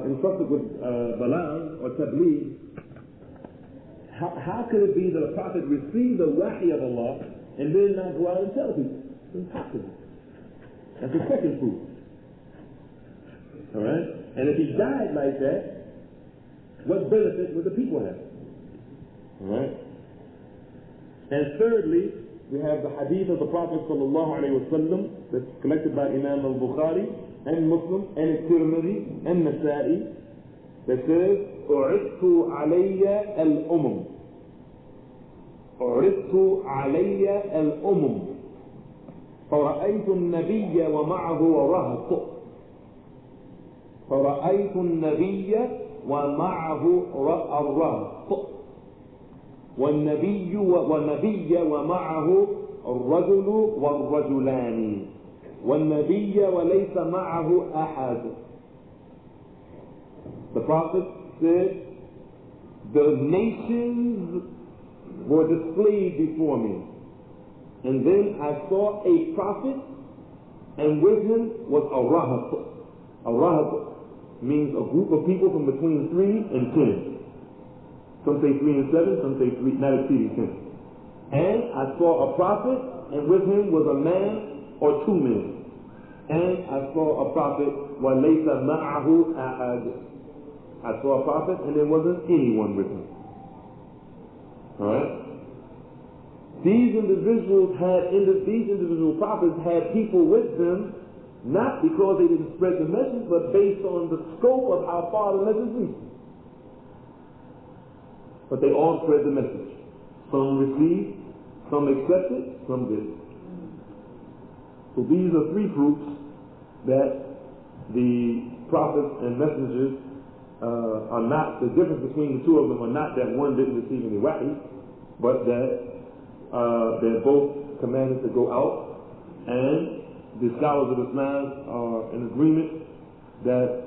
entrusted with Balag or Tabligh, how could it be that a prophet received the wahi of Allah and then not go out and tell people? It's impossible. That's the second proof. Alright? And if he died like that, what benefit would the people have? Alright? And thirdly, we have the hadith of the Prophet sallallahu alaihi wasallam that's collected by Imam al-Bukhari and Muslim and Tirmidhi and Nasa'i that says, أُعِدْتُ عَلَيَّ الْأُمُمِ أُعِدْتُ عَلَيَّ الْأُمُمِ فرأيت النبي ومعه رهط فرأيت النبي ومعه الرهط والنبي ومعه الرجل والرجلان والنبي وليس معه أحد. The Prophet said, the nations were displayed before me, and then I saw a prophet, and with him was a rahat. A rahat means a group of people from between 3 and 10. Some say 3 and 7, some say 3, not exceeding 10. And I saw a prophet, and with him was a man or 2 men. And I saw a prophet, وَلَيْسَ مَعَهُ أَحَدٌ. I saw a prophet, and there wasn't anyone with him. Alright? These individual prophets had people with them, not because they didn't spread the message, but based on the scope of how far the message reached. But they all spread the message. Some received, some accepted, some didn't. So these are 3 proofs that the prophets and messengers are not, the difference between the 2 of them are not that one didn't receive any wahi, but that they're both commanded to go out. And the scholars of Islam are in agreement that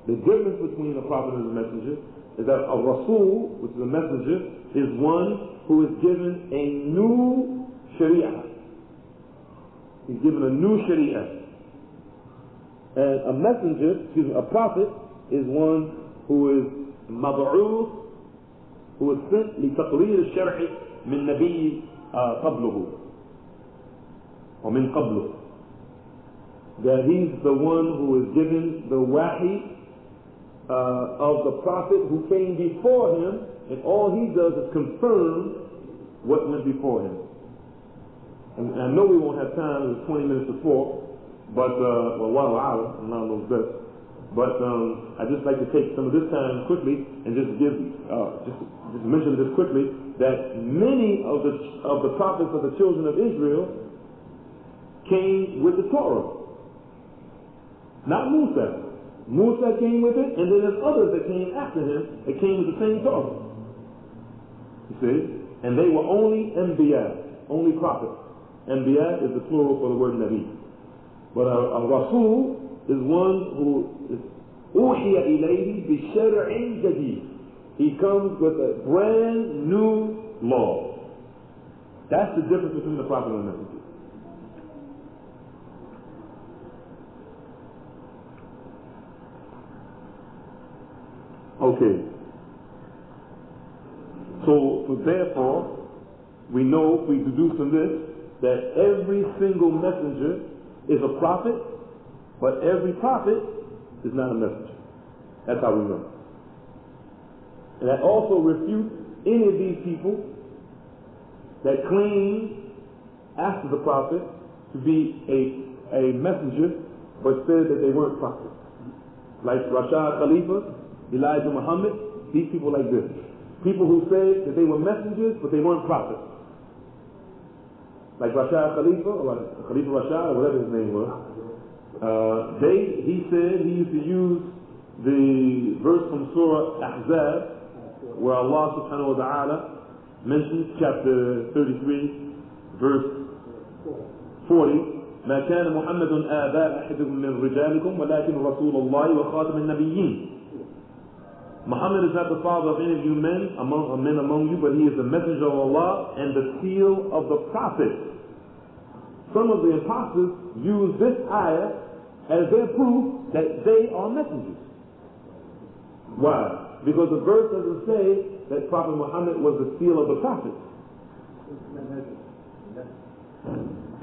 the difference between a prophet and a messenger is that a Rasul, which is a messenger, is one who is given a new Sharia. He's given a new Sharia. And a messenger, a prophet, is one who is mab'uth, who is sent لتقرير الشرع من نبي قبله ومن قبله. That he's the one who is given the wahi of the prophet who came before him, and all he does is confirm what went before him. And I know we won't have time, it's 20 minutes to 4, but, well, 1 hour, I'm not those best. But I'd just like to take some of this time quickly and just give, just mention this quickly, that many of the prophets of the children of Israel came with the Torah. Not Musa. Musa came with it, and then there's others that came after him that came with the same Torah. You see? And they were only Anbiya, only prophets. Anbiya is the plural for the word Nabi. But a Rasul is one who is أوحي إليه بشرع جديد. He comes with a brand new law. That's the difference between the prophet and the messenger. Okay. So therefore, we know, if we deduce from this, that every single messenger is a prophet, but every prophet is not a messenger. That's how we know. And that also refutes any of these people that claim after the prophet to be a messenger, but said that they weren't prophets. Like Rashad Khalifa, Elijah Muhammad, these people like this. People who said that they were messengers, but they weren't prophets. Like Rashad Khalifa, or Khalifa Rashad, or whatever his name was. He said he used to use the verse from Surah Ahzab, where Allah subhanahu wa ta'ala mentions chapter 33, verse 40, ما كان محمد آباء أحدكم من رجالكم ولكن رسول الله وخاتم النبيين. Muhammad is not the father of any of you men among you, but he is the messenger of Allah and the seal of the prophets. Some of the impostors use this ayah as their proof that they are messengers. Why? Because the verse doesn't say that Prophet Muhammad was the seal of the prophets.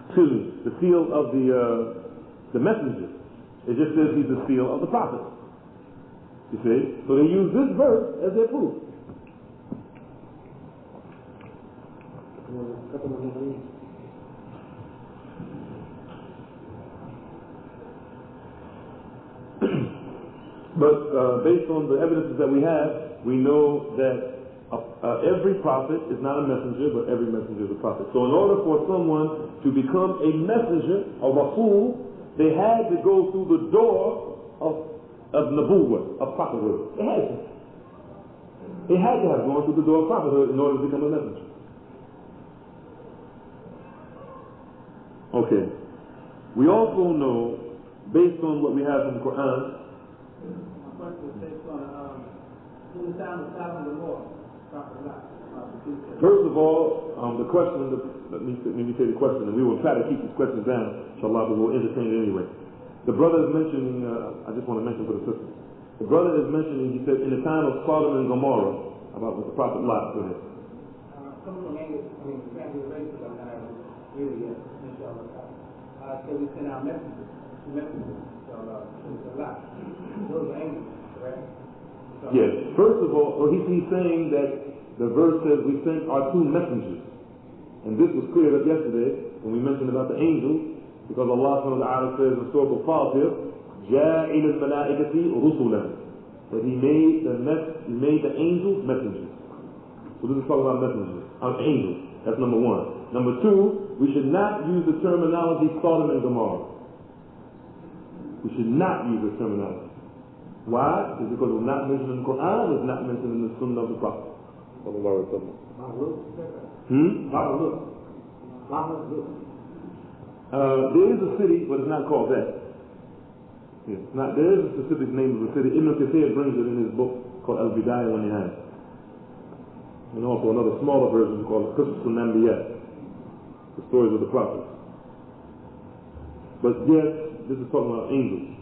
Excuse me, the seal of the messengers. It just says he's the seal of the prophets. You see? So they use this verse as their proof. But based on the evidences that we have, we know that every prophet is not a messenger, but every messenger is a prophet. So in order for someone to become a messenger, a rasul, they had to go through the door of nubuwwah, of prophethood. They had to. They had to have gone through the door of prophethood in order to become a messenger. Okay. We also know, based on what we have from the Qur'an, first of all, the question, let me say the question, and we will try to keep these questions down, inshallah, but we'll entertain it anyway. The brother is mentioning, I just want to mention for the sisters, the brother is mentioning, he said, in the time of Sodom and Gomorrah, about what the Prophet Lot said. Some of them ain't, the family races are not really yet, inshallah. So we send out messages, inshallah, a lot. Those are angels, correct? Yes. First of all, he's saying that the verse says we sent our two messengers. And this was cleared up yesterday when we mentioned about the angels, because Allah subhanahu wa ta'ala says in Surah Al-Fatir, جَاعِلَ الْمَلَائِكَةِ رُسُلًا, that he made the angels messengers. So this is talking about messengers, angels. That's number one. Number two, we should not use the terminology Sodom and Gomorrah. We should not use the terminology. Why? It's because it's not mentioned in the Qur'an, it's not mentioned in the Sunnah of the Prophet. There is a city, but it's not called that. Yeah, there is a specific name of the city. Ibn Kathir brings it in his book called Al-Bidayah wa Nihayah. And also another smaller version called Qisas al-Anbiya, the stories of the prophets. But yes, this is talking about angels.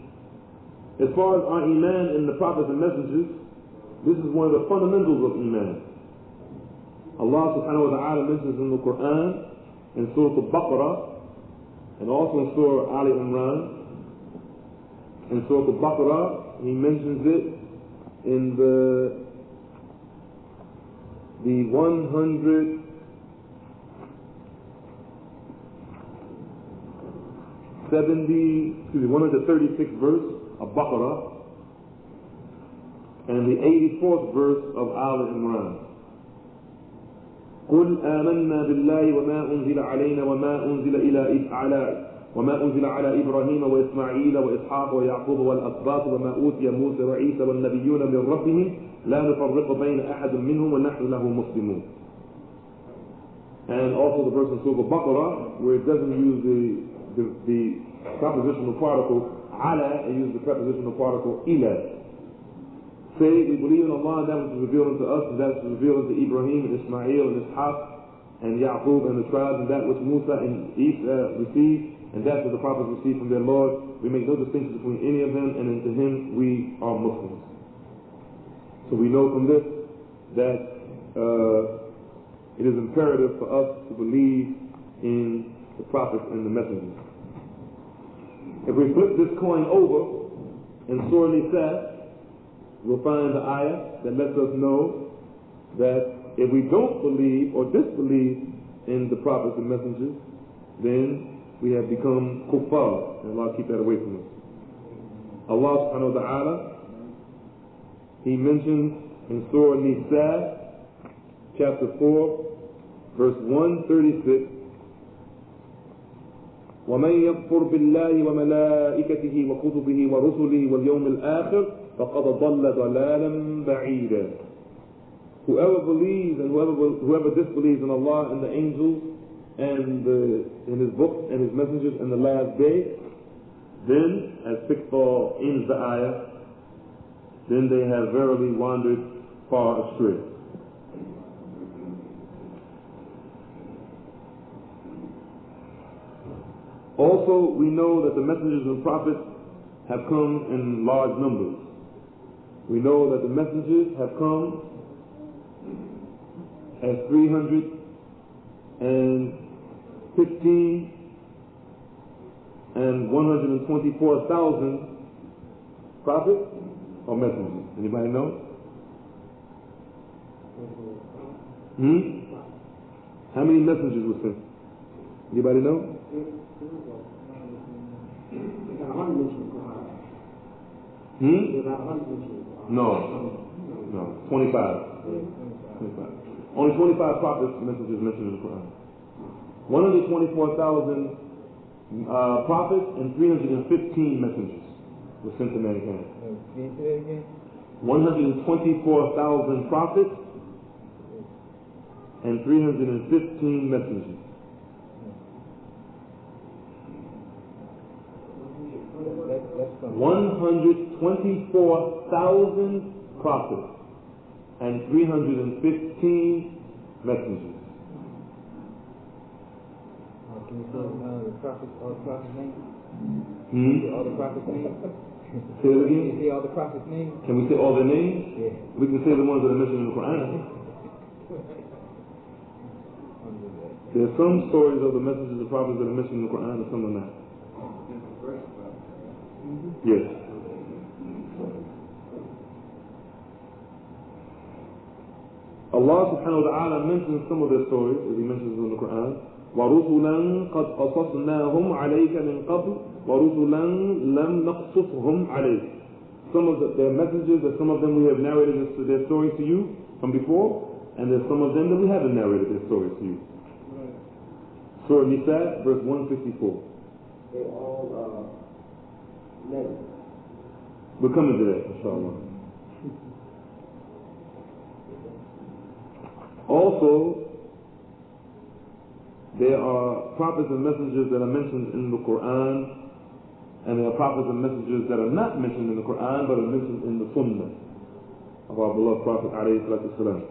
As far as our iman in the prophets and messengers, this is one of the fundamentals of iman. Allah subhanahu wa ta'ala mentions in the Qur'an, in Surah Al-Baqarah, and also in Surah Ali Imran. In Surah Al-Baqarah, he mentions it in the 136th verse of Baqarah and the 84th verse of Al Imran. قل آمنا بالله وما أنزل علينا وما أنزل على إبراهيم وإسماعيل وإسحاق ويعقوب والأسباط وما أوتي موسى وعيسى والنبيون من ربهم لا نفرق بين أحد منهم ونحن له مسلمون. And also the verse in Surah Al-Baqarah where it doesn't use the prepositional particle ala, and use the prepositional particle ila. Say, we believe in Allah and that which was revealed unto us, and that which was revealed unto Ibrahim and Ismail and Ishaq and Yaqub and the tribes, and that which Musa and Isa received, and that which the prophets received from their Lord. We make no distinction between any of them, and unto him we are Muslims. So we know from this that it is imperative for us to believe in the prophets and the messengers. If we flip this coin over in Surah Nisa, we'll find the ayah that lets us know that if we don't believe or disbelieve in the prophets and messengers, then we have become kuffar, and Allah keep that away from us. Allah subhanahu wa ta'ala, He mentions in Surah Nisa, chapter 4, verse 136, وَمَنْ يَكْفُرْ بِاللَّهِ وَمَلَائِكَتِهِ وَكُتُبِهِ وَرُسُلِهِ وَالْيَوْمِ الْآخِرِ فَقَدْ ضَلَّ ضَلَالًا بَعِيدًا. Whoever believes and whoever disbelieves in Allah and the angels and in His books and His messengers and the last day, then, as Fiqh ends the ayah, then they have verily wandered far astray. Also, we know that the messengers and prophets have come in large numbers. We know that the messengers have come as 315 and 124,000 prophets or messengers. Anybody know? How many messengers were sent? Anybody know? No. 25. Only 25 prophets, messengers mentioned in the Qur'an. 124,000 prophets and 315 messengers were sent to mankind. 124,000 prophets and 315 messengers. That's 124,000 prophets and 315 messengers. Can you say the prophets, all the prophets' names? All the prophets' names? Say it again? Can you say all the prophets' names? Can we say all their names? Yeah. We can say the ones that are mentioned in the Qur'an. There are some stories of the messengers of the prophets that are mentioned in the Qur'an and some are not. Yes. Allah subhanahu wa ta'ala mentions some of their stories, as he mentions in the Qur'an. وَرُسُلًا قَدْ قَصَصْنَاهُمْ عَلَيْكَ مِنْ قَبْلِ وَرُسُلًا لَمْ نَقْصُصْهُمْ عَلَيْكَ. Some of their messengers, that some of them we have narrated their stories to you from before, and there's some of them that we haven't narrated their stories to you. Surah Nisa, verse 154. They all men. We're coming to that, inshallah. Also, there are prophets and messengers that are mentioned in the Qur'an, and there are prophets and messengers that are not mentioned in the Qur'an, but are mentioned in the Sunnah of our beloved Prophet alayhi salatu wasalam.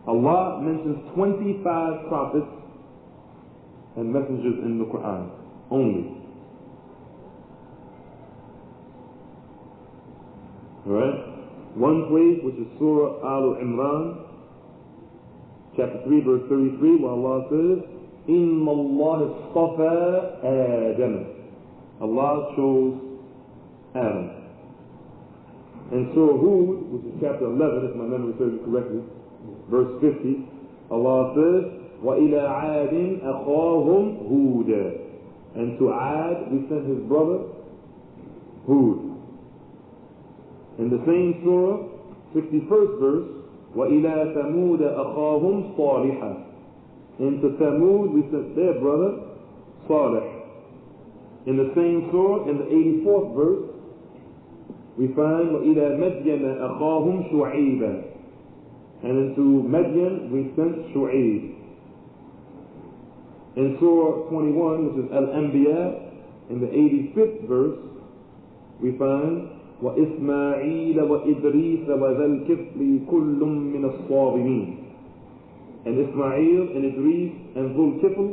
Allah mentions 25 prophets and messengers in the Qur'an only. Alright? One place, which is Surah Al-Imran, chapter 3, verse 33, where Allah says, إِنَّ اللَّهَ اصْطَفَى آدَمَ. Allah chose Adam. In Surah Hud, which is chapter 11, if my memory serves me correctly, verse 50, Allah says, وَإِلَىٰ عَادٍ أَخَاهُمْ هُودًا. And to Ad, we sent his brother, Hud. In the same surah, 61st verse, وَإِلَىٰ ثَمُودَ أَخَاهُمْ صَالِحًا. And to Thamud, we sent their brother, Salih. In the same surah, in the 84th verse, we find وَإِلَىٰ مَدْيَنَ أَخَاهُمْ شُعَيْبًا. And into Madyan, we sent Shu'aib. In Surah 21, which is Al-Anbiya, in the 85th verse, we find وَإِسْمَاعِيلَ وَإِدْرِيسَ وَذَا الْكِفْلِ كُلٌّ مِّنَ الصَّابِرِينَ. And Ismail and Idris and Dhul Kifl,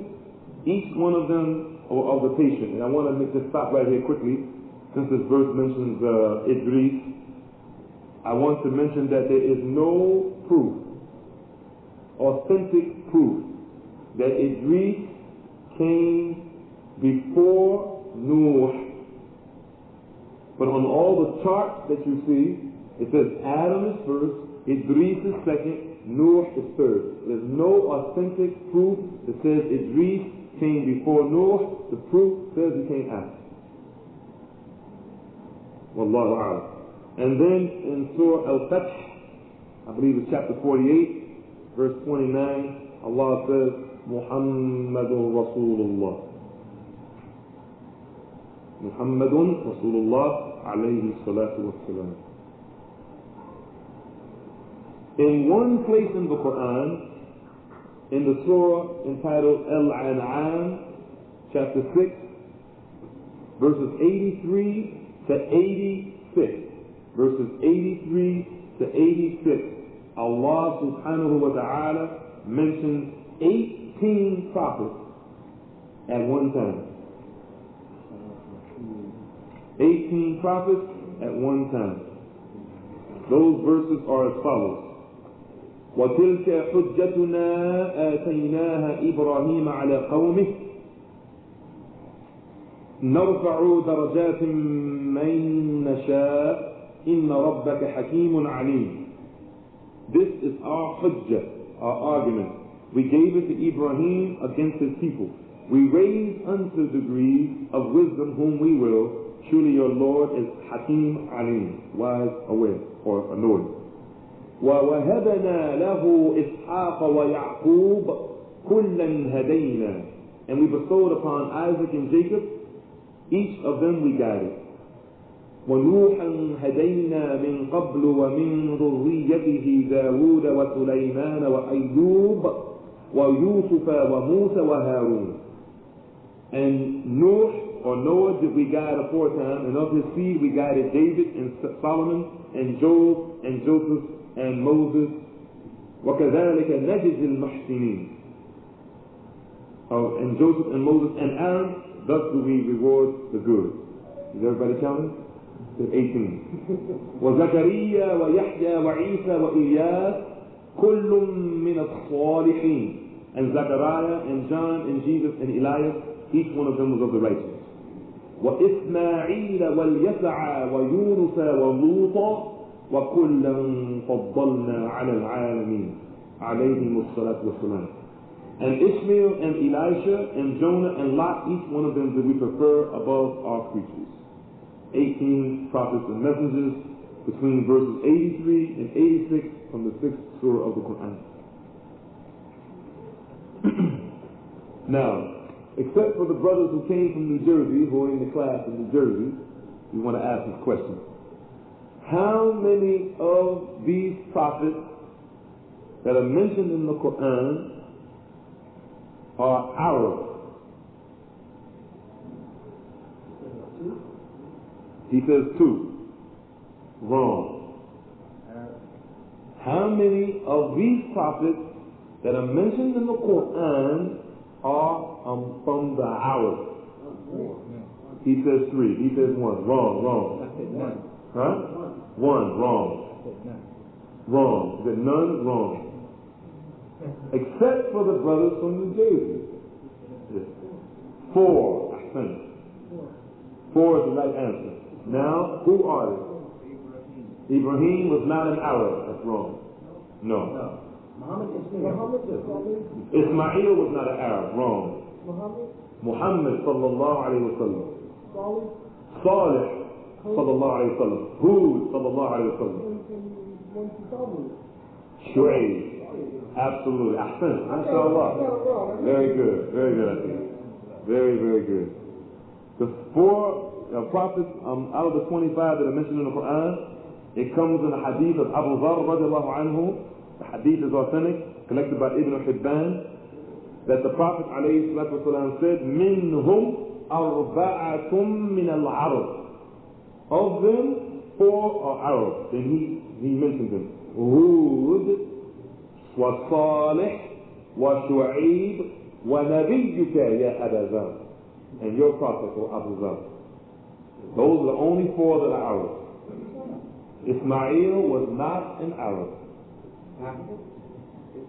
each one of them are of the patient. And I want to make this stop right here quickly, since this verse mentions Idris. I want to mention that there is no proof, authentic proof, that Idris came before Nuh. But on all the charts that you see, it says Adam is first, Idris is second, Nuh is third. There's no authentic proof that says Idris came before Nuh. The proof says he came after. Wallahu a'lam. And then in Surah Al-Fath, I believe it's chapter 48, verse 29, Allah says, Muhammadun Rasulullah. Muhammadun Rasulullah alayhi salatu wassalam. In one place in the Qur'an, in the surah entitled Al-An'am, chapter 6, verses 83 to 86, verses 83 to 86, Allah subhanahu wa ta'ala mentions 18 prophets at one time. 18 prophets at one time. Those verses are as follows. وَتِلْكَ حُجَّتُنَا آتَيْنَاهَا إِبْرَاهِيمَ عَلَى قَوْمِهِ نَرْفَعُ دَرَجَاتٍ مَّن نَّشَاءُ إِنَّ رَبَّكَ حَكِيمٌ عَلِيمٌ. This is our hujjah, our argument. We gave it to Ibrahim against his people. We raise unto degrees of wisdom whom we will. Surely your Lord is Hakim Alim, wise, aware, or annoyed. وَوَهَبَنَا لَهُ إِسْحَاقَ وَيَعْقُوبَ كُلًّا هَدَيْنَا. And we bestowed upon Isaac and Jacob, each of them we guided. وَنُوحًا هَدَيْنَا مِنْ قَبْلُ وَمِنْ ذُرِّيَّتِهِ دَاوُودَ وَسُلَيْمَانَ وَأَيُّوبَ وَيُوسُفَ وَمُوسَى وَهَارُونَ. And Noah did we guide aforetime, and of his seed we guided David and Solomon and Job and Joseph and Moses. وَكَذَلِكَ نَجْزِي الْمُحْسِنِينَ. And Joseph and Moses and Aaron, thus do we reward the good. Is everybody counting? 18. وَزَكَرِيَّا وَيَحْيَا وَعِيسَى وَإِلْيَاسَ كُلٌّ مِّنَ الصَّالِحِينَ. And Zechariah and John and Jesus and Elias, each one of them was of the righteous. وَإِسْمَاعِيلَ وَالْيَسَعَ وَيُونُسَ وَلُوطًا وَكُلًّا فَضَّلْنَا عَلَى الْعَالَمِينَ عَلَيْهِمُ الصَّلَاةُ وَالسَّلَامُ. And Ishmael and Elisha and Jonah and Lot, each one of them did we prefer above our creatures. 18 prophets and messengers between verses 83 and 86 from the 6th surah of the Qur'an. Now, except for the brothers who came from New Jersey, who are in the class in New Jersey, we want to ask this question. How many of these prophets that are mentioned in the Qur'an are Arab? He says 2. Wrong. How many of these prophets that are mentioned in the Quran are from the Arab? He says 3. He says 1. Wrong. Huh? 1. Wrong. Wrong. He said none. Wrong. Except for the brothers from New Jersey. 4. 4 is the right answer. Now, who are they? Ibrahim was not an Arab. That's wrong. No. Ismail was not an Arab. Wrong. Muhammad sallallahu alayhi wa sallam. Salih sallallahu alayhi wa sallam. Hud sallallahu alayhi wa sallam. Shu'ayb. Absolutely. Ahsan. MashaAllah. Very good. Very good, I think. Very, very good. The 4 prophets out of the 25 that are mentioned in the Quran, it comes in the hadith of Abu Dharr radiallahu anhu. The hadith is authentic, collected by Ibn Hibban, that the Prophet alayhi salatu wasalam said, Minhum arba'atum min al-Arab. Of them, 4 are Arab. Then he mentioned them. Hud, wa Salih, wa Shu'ayb, wa Nabiyyuka ya Aba Dharr. And your prophet, O Abu Dharr. Those are the only 4 that are Arab. Ismail was not an Arab.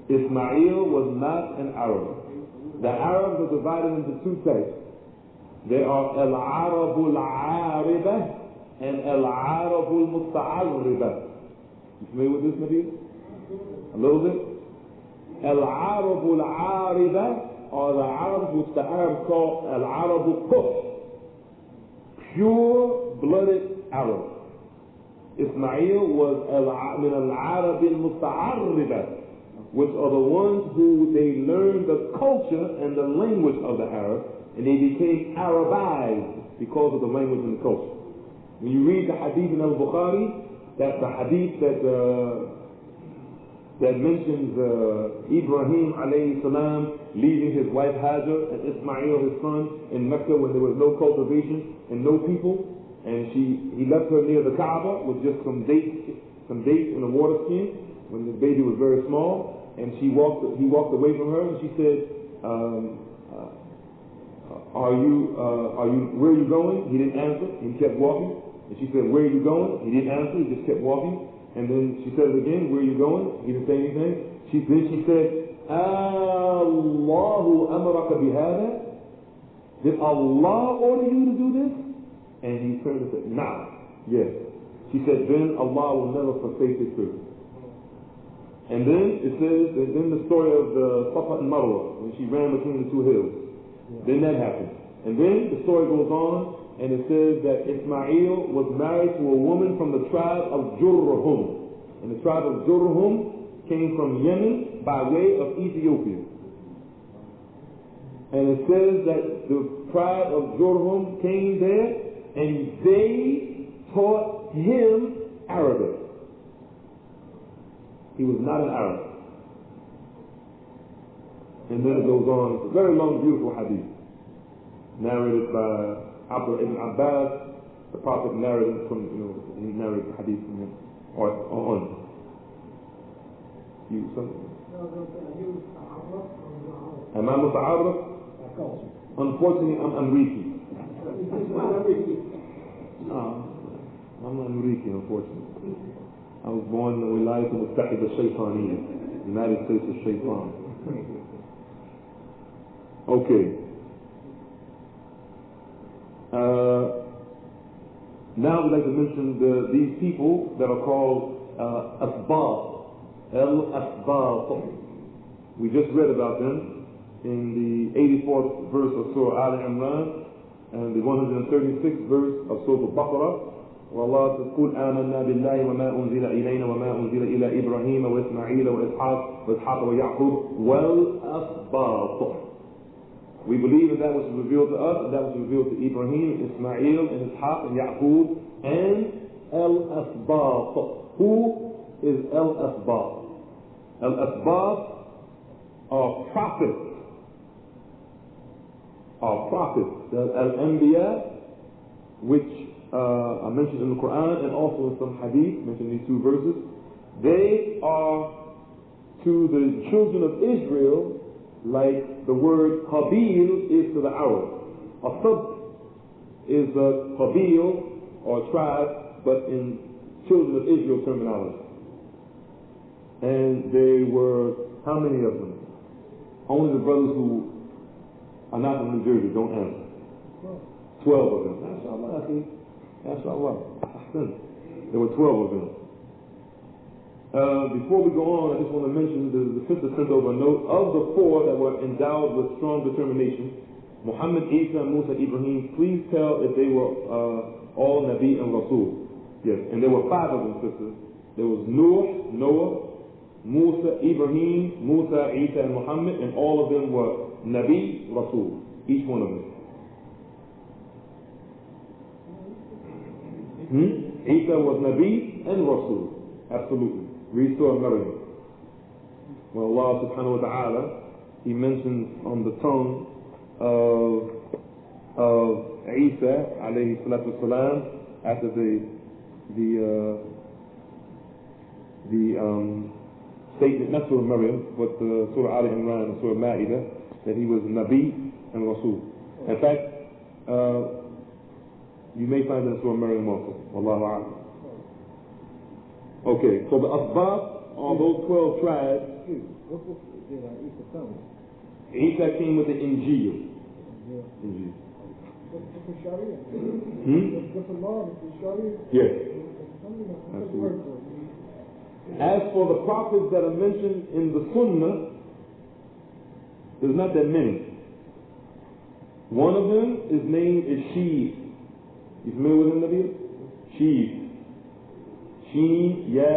Ismail was not an Arab. The Arabs are divided into 2 types. They are Al-Arabul Aribah and Al-Arabul Musta'aribah. You familiar with this, Nabil? A little bit? Al-Arabul Aribah are the Arabs which the Arabs call Al-Arabul Kufr. Pure-blooded Arab. Ismail was min al-Arab al-Musta'aribah, which are the ones who they learned the culture and the language of the Arab, and they became Arabized because of the language and the culture. When you read the hadith in al-Bukhari, that's the hadith that mentions Ibrahim alayhi salam leaving his wife Hajar and Ismail his son in Mecca when there was no cultivation and no people, and he left her near the Kaaba with just some dates in a water skin when the baby was very small, and he walked away from her, and she said, where are you going? He didn't answer. He kept walking. And she said, where are you going? He didn't answer. He just kept walking. And then she said it again, where are you going? He didn't say anything. Then she said, Allahu amaraka bihada? Did Allah order you to do this? And he turned and said, nah, yes. She said, then Allah will never forsake his servant. And then it says, and then the story of the Safa and Marwa, when she ran between the two hills. Then that happened. And then the story goes on, and it says that Ismail was married to a woman from the tribe of Jurhum. And the tribe of Jurhum came from Yemen by way of Ethiopia. And it says that the tribe of Jurhum came there, and they taught him Arabic. He was not an Arab. And then it goes on. It's a very long, beautiful hadith, narrated by Abdullah ibn Abbas. The Prophet narrated from, he narrated the hadith from him. Or on. You something? Am I muta'arraf? Unfortunately, I'm Amriki. I'm Amriki, unfortunately. I was born in the Wilayat al-Muttahida al-Shaytaniyya, United States of Shaytan. Okay. Now we'd like to mention these people that are called Asbab. Al-Asbab. We just read about them in the 84th verse of Surah Al Imran and the 136th verse of Surah Al-Baqarah. والله تقول آمنا بالله وما أنزل إلينا وما أنزل إلى إبراهيم وإسماعيل وإسحاق ويعقوب والأسباط. We believe in that which is revealed to us, and that which is revealed to Ibrahim, Ismail, and Ishaq, and Yaqub, and Al-Asbaq. Who is Al-Asbaq? Al-Asbaq are prophets. The Al-Anbiya, which are mentioned in the Qur'an and also in some hadith, mentioned in these two verses. They are to the children of Israel like the word Qabil is to the Arab. A Sab is a Qabil or tribe, but in children of Israel terminology. And they were, how many of them? Only the brothers who are not from New Jersey don't answer. 12 of them. MashaAllah, MashaAllah. There were 12 of them. Before we go on, I just want to mention the sister sent over a note. Of the 4 that were endowed with strong determination, Muhammad, Isa, Musa, Ibrahim, please tell if they were all Nabi and Rasul. Yes, and there were 5 of them, sisters. There was Noah, Musa, Ibrahim, Musa, Isa, and Muhammad, and all of them were Nabi, Rasul. Each one of them. Isa was Nabi and Rasul. Absolutely. Read Surah Maryam. Well, Allah subhanahu wa ta'ala, He mentions on the tongue of Isa alayhi salatu wasalam after the statement, not Surah Maryam, but Surah Al Imran and Surah Ma'idah, that he was Nabi and Rasul. In fact, you may find it in Surah Maryam also. Wallahu a'lam. Okay, so the Asbab are those 12 tribes. Isa came with the Injil. Yes. Absolutely. As for the prophets that are mentioned in the Sunnah, there's not that many. One of them, his name is Sheed. You familiar with him, Nabil? Sheed. Sheen, Ya,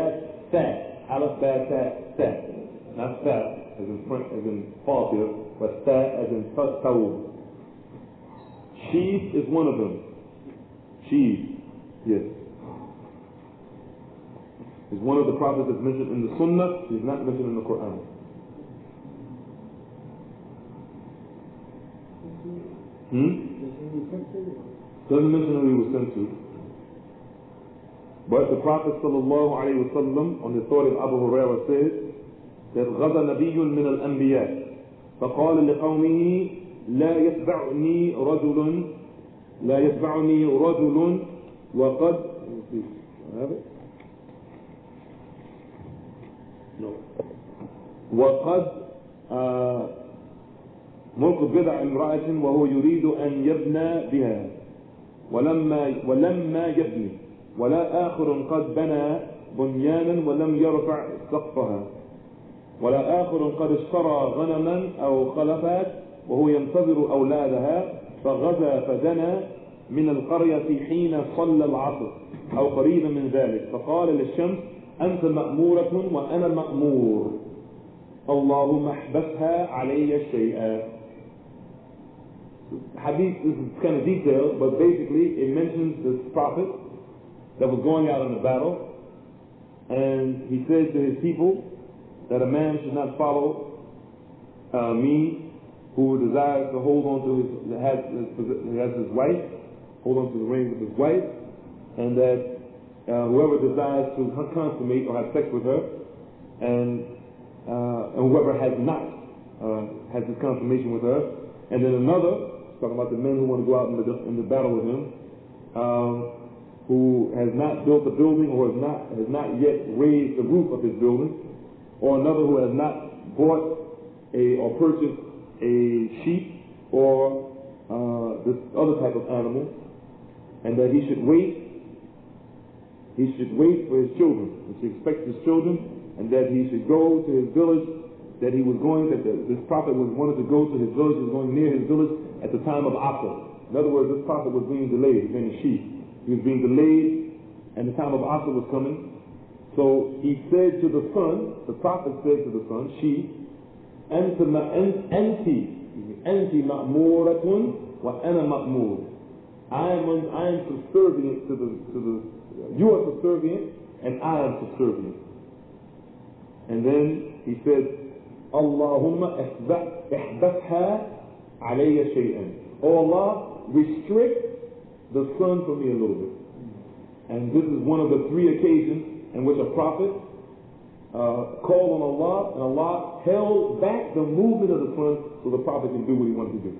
Sat. Aleph, Ba, Sat, Sat. Not Sat, as in Fatir, but Sat as in Tawud. Sheed is one of them. Sheed, yes. Is one of the prophets that's mentioned in the Sunnah. He's not mentioned in the Qur'an. Doesn't mention who he was sent to. But the Prophet sallallahu alayhi wa sallam, on the authority of Abu Hurairah, says that غَضَى نَبِيٌّ مِنَ الْأَنْبِيَاءِ فَقَالَ لِقَوْمِهِ لَا يَتْبَعُنِي رَجُلٌ وَقَدْ No. وقد ملك بضع امرأة وهو يريد أن يبنى بها ولما يبني ولا آخر قد بنى بنيانا ولم يرفع سقفها ولا آخر قد اشترى غنما أو خلفات وهو ينتظر أولادها فغزا فدنا من القرية حين صلى العصر أو قريبا من ذلك فقال للشمس أنت مأمورة وأنا مأمور اللهم احبسها علي شيئا. Hadith is kind of detailed, but basically it mentions this prophet that was going out in the battle, and he said to his people that a man should not follow me who desires to hold on to has his wife, hold on to the ring of his wife, and that whoever desires to consummate or have sex with her, and whoever has not has this consummation with her, and then another, talking about the men who want to go out in the battle with him, who has not built a building or has not yet raised the roof of his building, or another who has not bought or purchased a sheep or this other type of animal, and that he should wait for his children. He should expect his children, and that he should go to his village that he was going, that this prophet wanted to go to his village, he was going near his village at the time of Asr. In other words, this prophet was being delayed, his name is Sheep. He was being delayed, and the time of Asr was coming. So he said to the son, the prophet said to the son, Sheep, Anti ma'muratun wa ana ma'mur. I am subservient to the you are subservient and I am subservient. And then he said, Allahumma ihbasha alayya shay'an. Oh Allah, restrict the sun for me a little bit. And this is one of the three occasions in which a prophet called on Allah, and Allah held back the movement of the sun so the prophet can do what he wanted to do.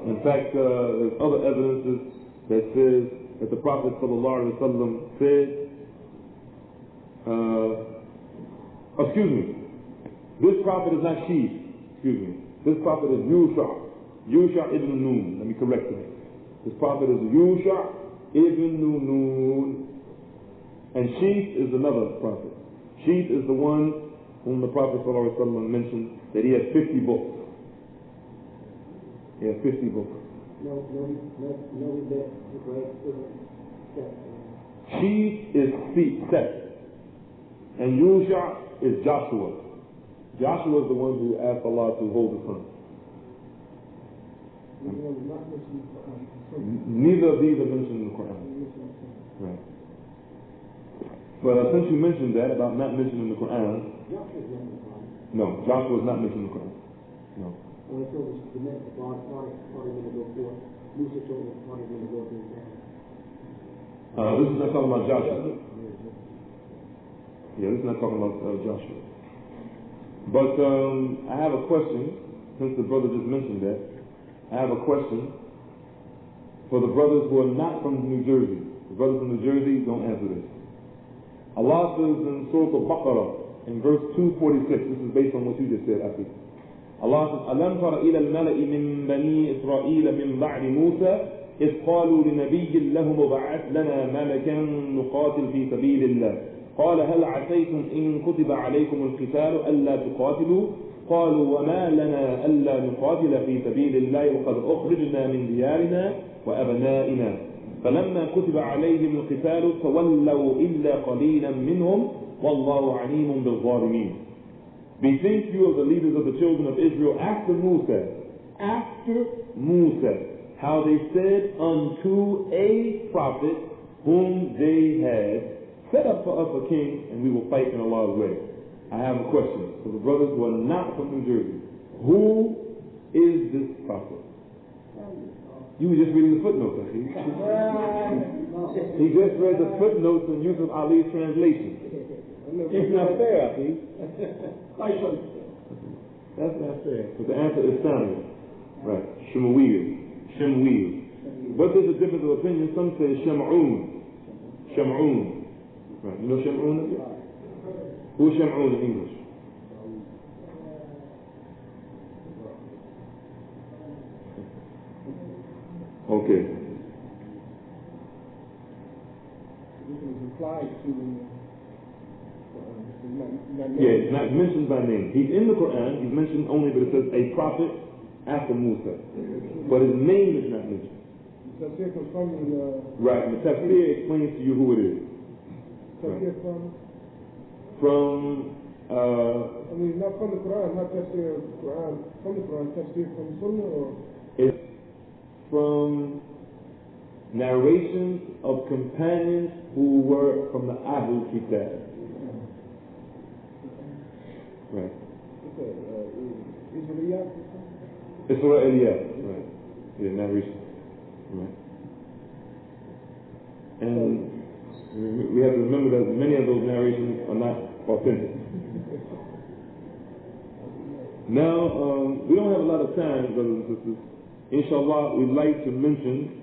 In fact, there's other evidences that says that the Prophet ﷺ said, this prophet is not Sheep, this prophet is Yusha ibn Nun. Let me correct him. This prophet is Yusha ibn Nun, and Sheep is another prophet. Sheep is the one whom the Prophet ﷺ mentioned that he had 50 books. He had 50 books. Sheep is Seth, and Yusha is Joshua. Joshua is the one who asked Allah to hold the sun. Neither of these are mentioned in the Qur'an. Right. But since you mentioned that about not mentioned in the Qur'an, no, Joshua is not mentioned in the Qur'an. No. This is not talking about Joshua. Yeah, this is not talking about Joshua. But I have a question, since the brother just mentioned that. I have a question for the brothers who are not from New Jersey. The brothers from New Jersey, don't answer this. Allah says in Surah Al-Baqarah, in verse 246, this is based on what you just said, Afi. Allah says, أَلَمْ تَرَ إِلَى الْمَلَإِ مِنْ بَنِي إِسْرَائِيلَ مِنْ بَعْدِ مُوسَى إِذْ قَالُوا لِنَبِيٍّ لَهُمْ وَبَعَثْ لَنَا مَلَكًا نُقَاتِلْ فِي سَبِيلِ اللَّهِ قال هل عسيتم إن كتب عليكم القتال ألا تقاتلوا قالوا وما لنا ألا نقاتل في سبيل الله وقد أخرجنا من ديارنا وأبنائنا فلما كتب عليهم القتال تولوا إلا قليلا منهم والله عليم بالظالمين. Bethink you of the leaders of the children of Israel after Musa, how they said unto a prophet whom they had, set up for us a king and we will fight in Allah's way. I have a question for the brothers who are not from New Jersey. Who is this prophet? You were just reading the footnotes, I see. He just read the footnotes in Yusuf Ali's translation. It's not fair, I see. That's not fair. But the answer is Samuel. Right. Shemuel. But there's a difference of opinion. Some say Shem'un. Sham'un. Right. You know Sham'un? Who's Sham'un in English? Okay. This was applied to yeah, it's not mentioned by name. He's in the Qur'an, he's mentioned only, but it says a prophet after Musa. But his name is not mentioned. Tafsir comes from the... Right, and the Tafsir explains to you who it is. Tafsir from? I mean, not from the Qur'an, not Tafsir Qur'an, from the Qur'an, Tafsir from Sunnah, or... It's from narrations of companions who were from the Ahlul Kitab. Right. Israeliyat. Right. Yeah, narration. Right. And we have to remember that many of those narrations are not authentic. Now, we don't have a lot of time, brothers and sisters. Inshallah, we'd like to mention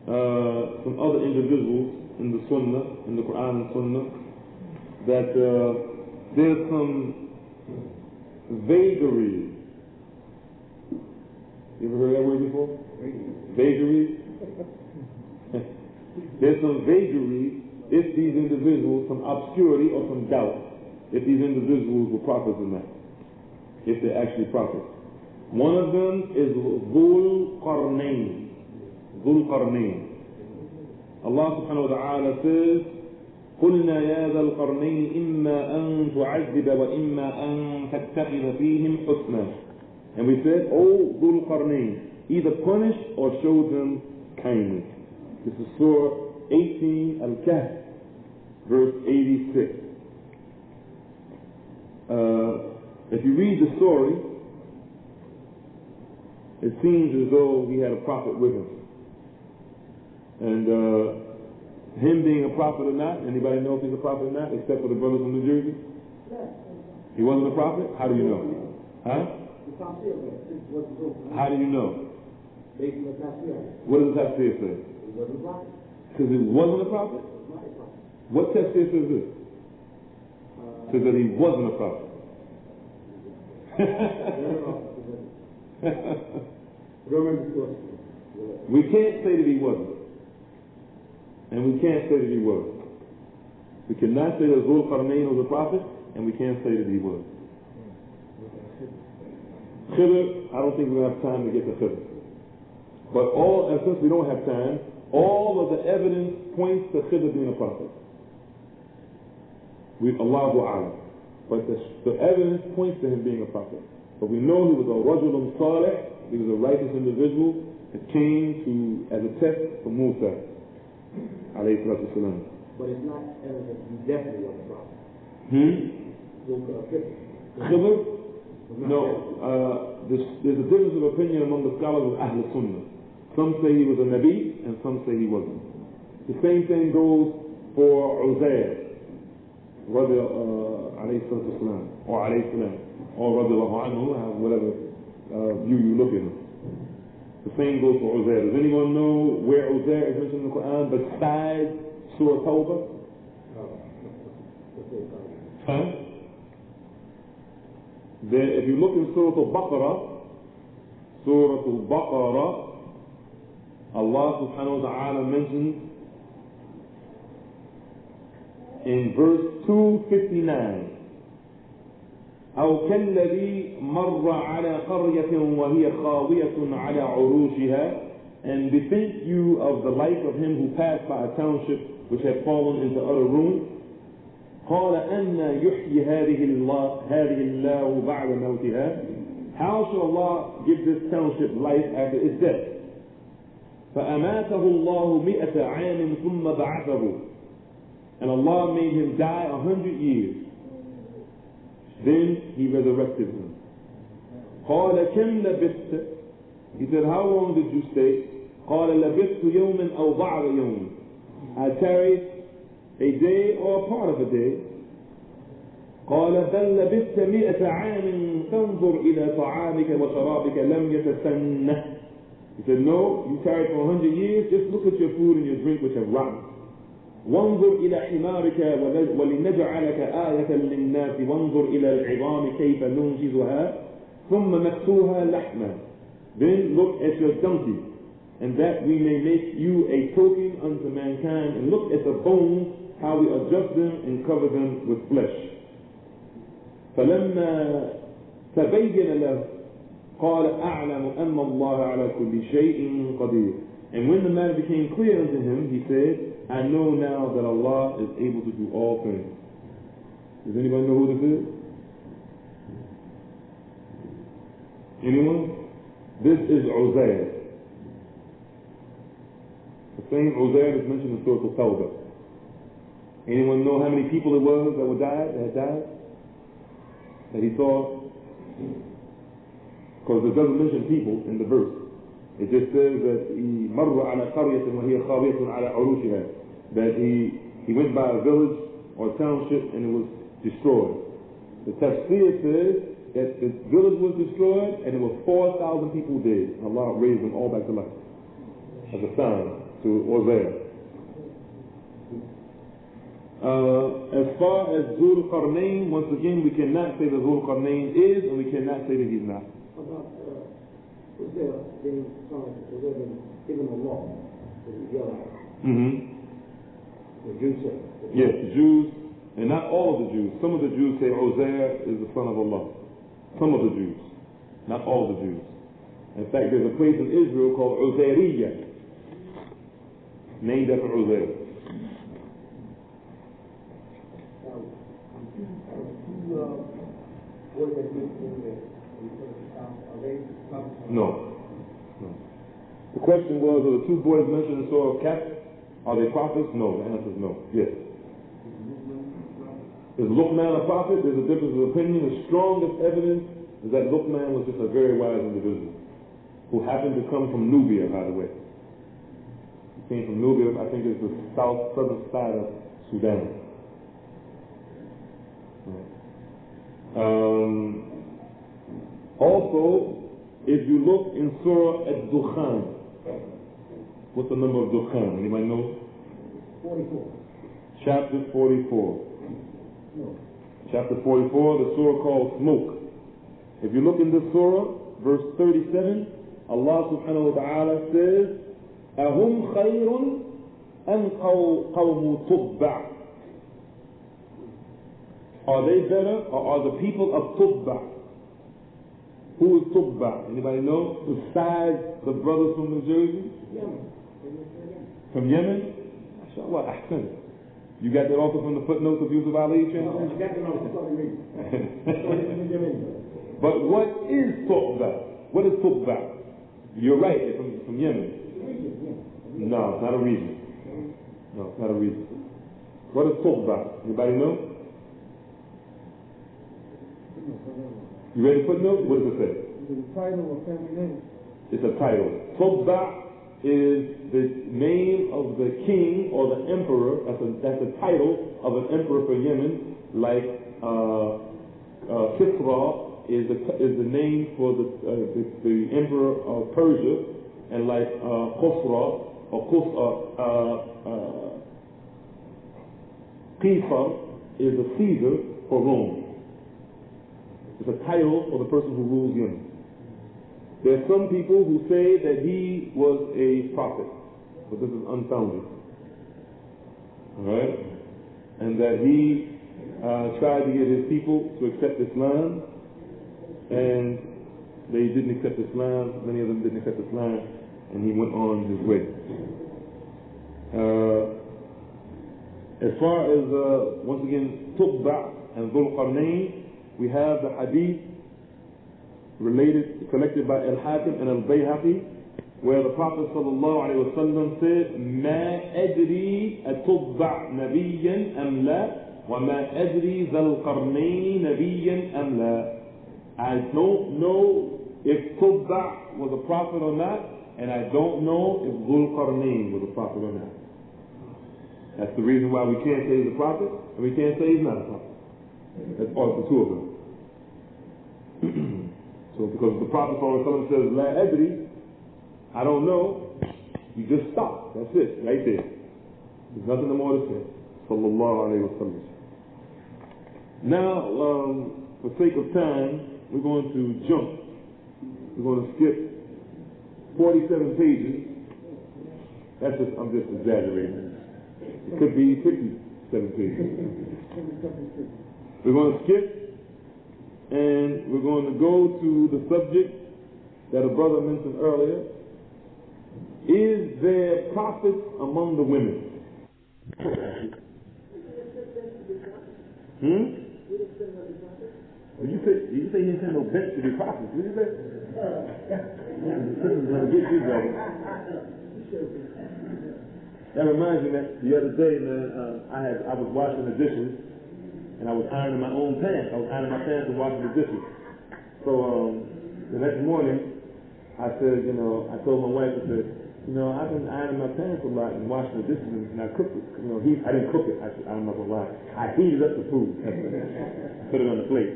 some other individuals in the Sunnah, in the Qur'an and Sunnah, that there's some vagaries. You ever heard that word before? Vagaries? There's some vagaries if these individuals, some obscurity or some doubt, if these individuals were prophets or not, if they're actually prophets. One of them is Dhul Qarnayn. Dhul Qarnayn. Allah subhanahu wa ta'ala says, قلنا يا ذا القرنين إما أن تعذب وإما أن تتخذ فيهم حسنا. And we said, O Dhul Qarnayn, either punish or show them kindness. This is Surah 18 Al-Kahf, verse 86. If you read the story, it seems as though he had a prophet with him. And him being a prophet or not, anybody know if he's a prophet or not, except for the brothers from New Jersey? He wasn't a prophet? How do you know? Huh? How do you know? What does the Tafsir say? Because he wasn't a prophet? What Tafsir says this? Says that he wasn't a prophet. We can't say that he wasn't. And we can't say that he was. We cannot say that Dhul Qarnayn was a prophet, and we can't say that he was. Khidr, I don't think we're going to have time to get to Khidr. But and since we don't have time, all of the evidence points to Khidr being a prophet. Allahu A'lam. But the evidence points to him being a prophet. But we know he was a Rajulun Salih, he was a righteous individual that came as a test for Musa. But it's not evidence he definitely was a prophet. Khidr? No. There's a difference of opinion among the scholars of Ahl Sunnah. Some say he was a Nabi, and some say he wasn't. The same thing goes for Uzair, or alayhi salam, or radiallahu anhu, whatever view you look at him. The same goes for Uzair. Does anyone know where Uzair is mentioned in the Quran besides Surah Tawbah? Huh? If you look in Surah Al-Baqarah, Allah subhanahu wa ta'ala mentions in verse 259, أو كالذي مر على قرية وهي خاوية على عروشها, and bethink you of the like of him who passed by a township which had fallen into utter ruin. قال أن يحيي هذه الله بعد موتها. How shall Allah give this township life after its death? فأماته الله 100 عام ثم بعثه. And Allah made him die 100 years. Then he resurrected him. قال كم لبثت? He said, how long did you stay? قال لبثت يوما أو بعض يوم. I tarried a day or a part of a day. قال بل لبثت 100 عام فانظر إلى طعامك وشرابك لم يتسنه. He said, no, you tarried for 100 years, just look at your food and your drink which have rotten. وانظر إلى حمارك ولنجعلك آية للناس وانظر إلى العظام كيف ننشزها ثم نكسوها لحما. Then look at your donkey, and that we may make you a token unto mankind, and look at the bones, how we adjust them and cover them with flesh. فلما تبين له قال أعلم أن الله على كل شيء قدير. And when the matter became clear unto him, he said, I know now that Allah is able to do all things. Does anybody know who this is? Anyone? This is Uzair. The same Uzair is mentioned in Surah Al-Tawbah. Anyone know how many people it was that had died? That he saw? Because it doesn't mention people in the verse. It just says that he مر على قرية وهي خاوية على عروشها, that he went by a village or a township and it was destroyed. The tafsir says that the village was destroyed and it was 4,000 people dead. Allah raised them all back to life as a sign to Uzair. As far as Dhul Qarnayn, once again, we cannot say that Dhul Qarnayn is, and we cannot say that he's not. Uzair being given a law to the Israelites. The Jews say. Yes, the Jews, and not all of the Jews. Some of the Jews say Uzair is the son of Allah. Some of the Jews, not all of the Jews. In fact, there's a place in Israel called Uzairiyah, named after Uzair. No. The question was, are the two boys mentioned in Surah Al-Kahf, are they prophets? No. The answer is no. Yes. Is Luqman a prophet? There's a difference of opinion. The strongest evidence is that Luqman was just a very wise individual who happened to come from Nubia, by the way. He came from Nubia, I think it's the southern side of Sudan. Also, if you look in Surah Ad-Dukhan, what's the number of Dukhan? Anybody know? 44. Chapter 44. No. Chapter 44, the surah called Smoke. If you look in this surah, verse 37, Allah subhanahu wa ta'ala says, أَهُمْ خَيْرٌ أَمْ قَوْمُ تُبَّعٍ. Are they better, or are the people of Tubba? Who is Tubba? Anybody know? Besides the brothers from New Jersey? Yemen. From Yemen? MashaAllah, ahsan. You got that also from the footnotes of Yusuf Ali? No, I got the notes. But what is Tubba? What is Tubba? You're right, it's from Yemen. No, it's not a region. No, it's not a region. What is Tubba? Anybody know? You ready to footnote? What does it say? It's a title or family name. It's a title. Tubba is the name of the king or the emperor. That's a title of an emperor for Yemen. Like Kisra is the name for the emperor of Persia, and like Khosra or Qisar is a Caesar for Rome. It's a title for the person who rules Yemen. There are some people who say that he was a prophet, but this is unfounded. Alright? And that he tried to get his people to accept Islam, and they didn't accept Islam. Many of them didn't accept Islam, and he went on his way. As far as, once again, Tubba and Dhul Qarnayn, we have the hadith collected by Al-Hakim and Al-Bayhaqi, where the Prophet ﷺ said, مَا أَدْرِي أَتُبَّعْ نَبِيًّا أَمْ لَا وَمَا أَدْرِي ذَا الْقَرْنَيْنِ نَبِيًّا أَمْ لَا. I don't know if Tubba was a prophet or not, and I don't know if Dhul Qarnayn was a prophet or not. That's the reason why we can't say he's a prophet, and we can't say he's not a prophet. That's part of the two of them. So because the Prophet ﷺ says, La adri, I don't know, you just stop. That's it, right there. There's nothing more to say. Sallallahu alayhi wa sallam. Now, for sake of time, we're going to jump. We're going to skip 47 pages. I'm just exaggerating. It could be 57 pages. We're going to skip, and we're going to go to the subject that a brother mentioned earlier. Is there prophets among the women? You say he didn't send no bench to be prophets. What did you say? This is going to get you, brother. That reminds me, man, the other day, man, I was washing the dishes, and I was ironing my own pants. I was ironing my pants and washing the dishes. So the next morning, I said, I told my wife, I said, I've been ironing my pants a lot and washing the dishes, and I cooked it. I didn't cook it. I'm not gonna lie. I heated up the food, put it on the plate.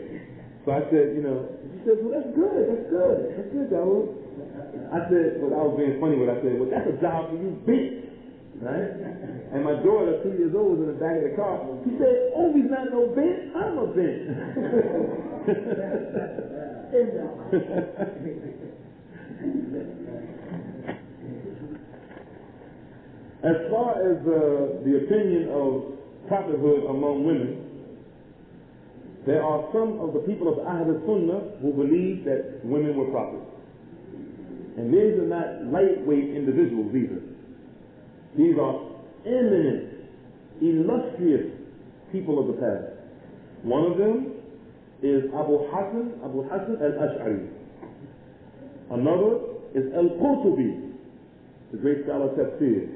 So I said, she said, well, that's good, Dawud. I said, I was being funny when I said, well, that's a job for you, bitch. Right? And my daughter, 2 years old, was in the back of the car. She said, oh, he's not no bitch. I'm a bitch. As far as the opinion of prophethood among women, there are some of the people of Ahl Sunnah who believe that women were prophets. And these are not lightweight individuals either. These are eminent, illustrious people of the past. One of them is Abu Hassan al-Ash'ari. Another is Al-Qurtubi, the great scholar of Tafsir.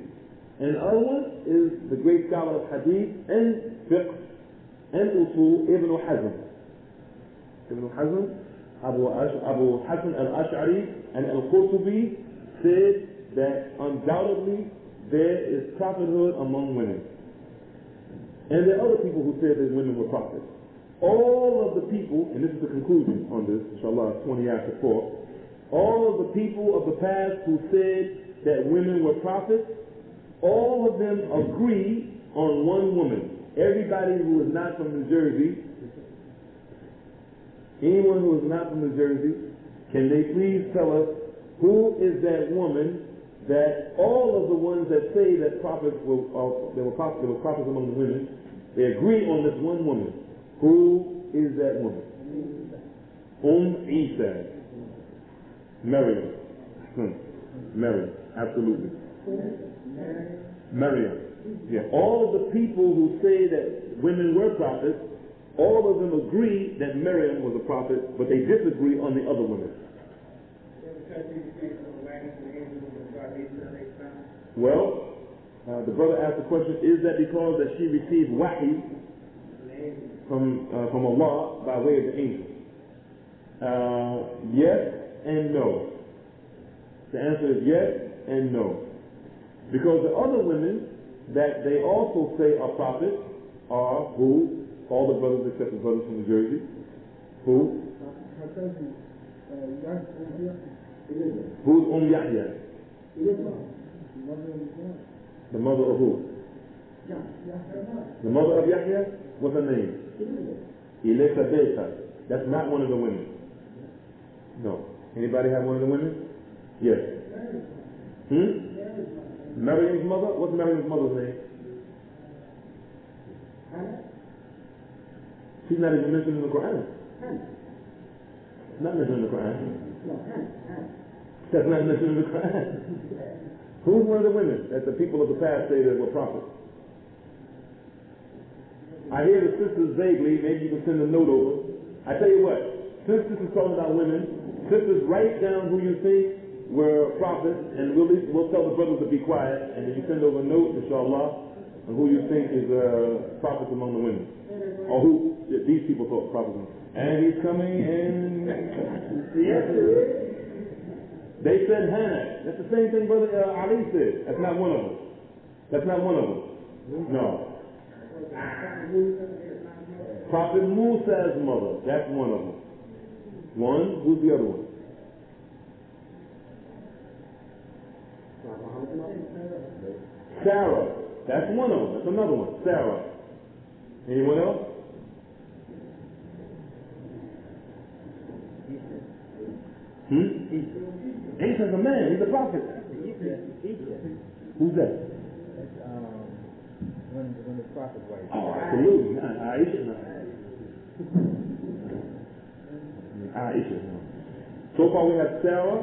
And the other one is the great scholar of Hadith and Fiqh and Usul, Ibn Hazm. Ibn Hazm, Abu Hassan al-Ash'ari and Al-Qurtubi said that undoubtedly there is prophethood among women. And there are other people who said that women were prophets. All of the people, and this is the conclusion on this, inshallah, 20 after 4, all of the people of the past who said that women were prophets, all of them agree on one woman. Everybody who is not from New Jersey, anyone who is not from New Jersey, can they please tell us who is that woman that all of the ones that say that there were prophets among the women, they agree on this one woman. Who is that woman? Isa. Maryam. Maryam, absolutely. Maryam. Yeah. All the people who say that women were prophets, all of them agree that Maryam was a prophet, but they disagree on the other women. Well, the brother asked the question, is that because that she received wahi from Allah by way of the angel? Yes and no. The answer is yes and no. Because the other women that they also say are prophets are who? All the brothers except the brothers from New Jersey. Who? Who's Yahya? The mother of who? The mother of Yahya? What's her name? Elizabeth. That's not one of the women. No. Anybody have one of the women? Yes. Maryam's mother? What's Maryam's mother's name? She's not even mentioned in the Qur'an. Not mentioned in the Qur'an. That's not mentioned in the Qur'an. Who's one of the women that the people of the past say that were prophets? I hear the sisters vaguely, maybe you can send a note over. I tell you what, since this is talking about women, sisters write down who you think were prophets, and we'll tell the brothers to be quiet, and then you send over a note, inshallah, on who you think is prophets among the women. Or who these people thought prophets among. And he's coming in. They said Hannah. That's the same thing Brother Ali said. That's not one of them. That's not one of them. No. Prophet Musa's mother. That's one of them. One. Who's the other one? Sarah. That's one of them. That's another one. Sarah. Anyone else? Isa's a man. He's a prophet. Who's that? That's when the prophet was. Oh, absolutely. Aisha. Aisha. So far we have Sarah.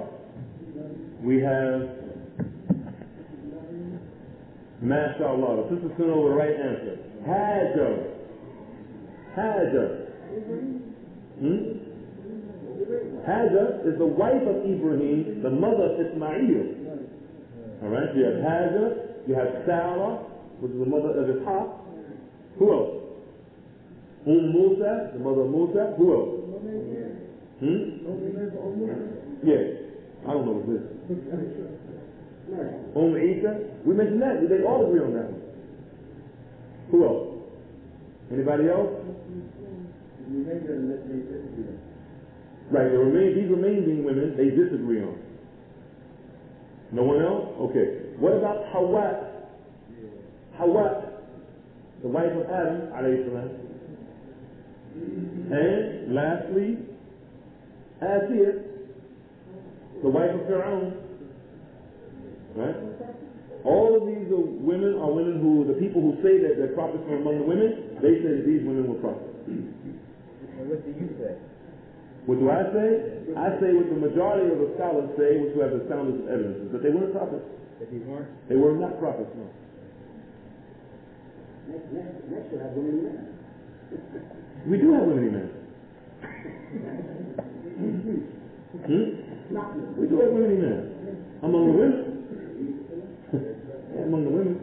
We have, mashallah, the sister sent over the right answer. Hajar. Hajar is the wife of Ibrahim, the mother of Ismail. Alright, so you have Hajar, you have Sarah, which is the mother of Ishaq. Who else? Musa, the mother of Musa. Who else? Yes. I don't know what this is. Isa. We mentioned that. They all agree on that one. Who else? Anybody else? Right, these remaining women, they disagree on. No one else? Okay. What about Hawa? Hawa, the wife of Adam, alayhi salam. And lastly, Asiya, the wife of Fir'aun. Right? All of these women are women who, the people who say that they're prophets from among the women, they say that these women were prophets. And what do you say? What do I say? I say what the majority of the scholars say, which have the soundest of evidences, that they weren't prophets. That they weren't? They were not prophets, no. Next you have women men. We do have women men. We do have women men. Among the women. Among the women.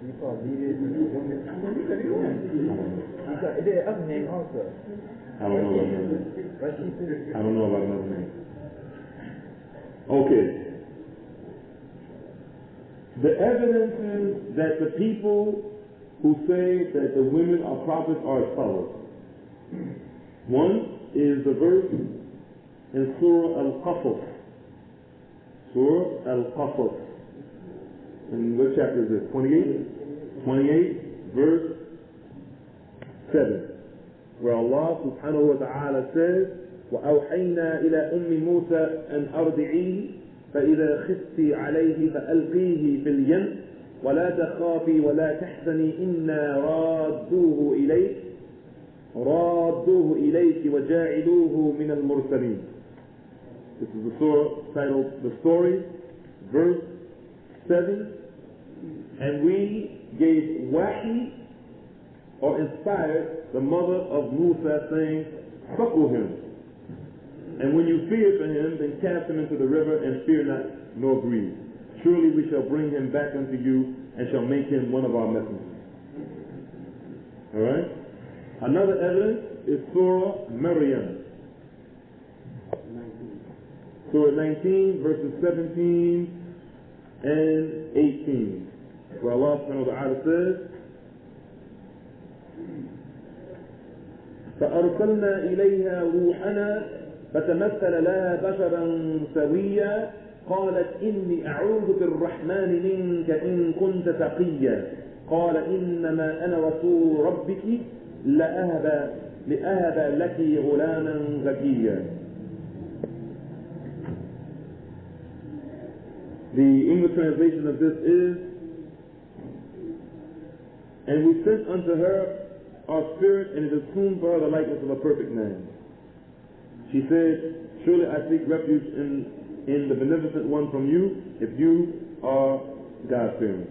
You call leaders and women. Is there other name also? I don't know about another name. I don't know about another name. Okay. The evidences that the people who say that the women are prophets are as follows. One is the verse in Surah Al-Qasas. Surah Al-Qasas. And what chapter is this? 28? 28, verse 7. Where Allah subhanahu wa ta'ala says, وَأَوْحَيْنَا إِلَىٰ أُمِّ مُوسَىٰ أَنْ أَرْضِعِيهِ فَإِذَا خِفْتِ عَلَيْهِ فَأَلْقِيهِ فِي الْيَمِّ وَلَا تَخَافِي وَلَا تَحْزَنِي إِنَّا رَادُّوهُ إِلَيْكِ وَجَاعِلُوهُ مِنَ الْمُرْسَلِينَ. This is the surah titled The Story, verse 7. And we gave wahi, or inspired, the mother of Musa, saying, suckle him. And when you fear for him, then cast him into the river, and fear not, nor grieve. Surely we shall bring him back unto you, and shall make him one of our messengers. Alright? Another evidence is Surah Maryam. Surah 19, verses 17 and 18. Where Allah subhanahu wa ta'ala says, فأرسلنا إليها روحنا فتمثل لها بشرا سويا قالت إني أعوذ بالرحمن منك إن كنت تقيا قال إنما أنا رسول ربك لأهب لك غلاما زكيا. The English translation of this is, and we sent unto her our spirit, and it assumed for her the likeness of a perfect man. She said, surely I seek refuge in the beneficent one from you, if you are God-fearing.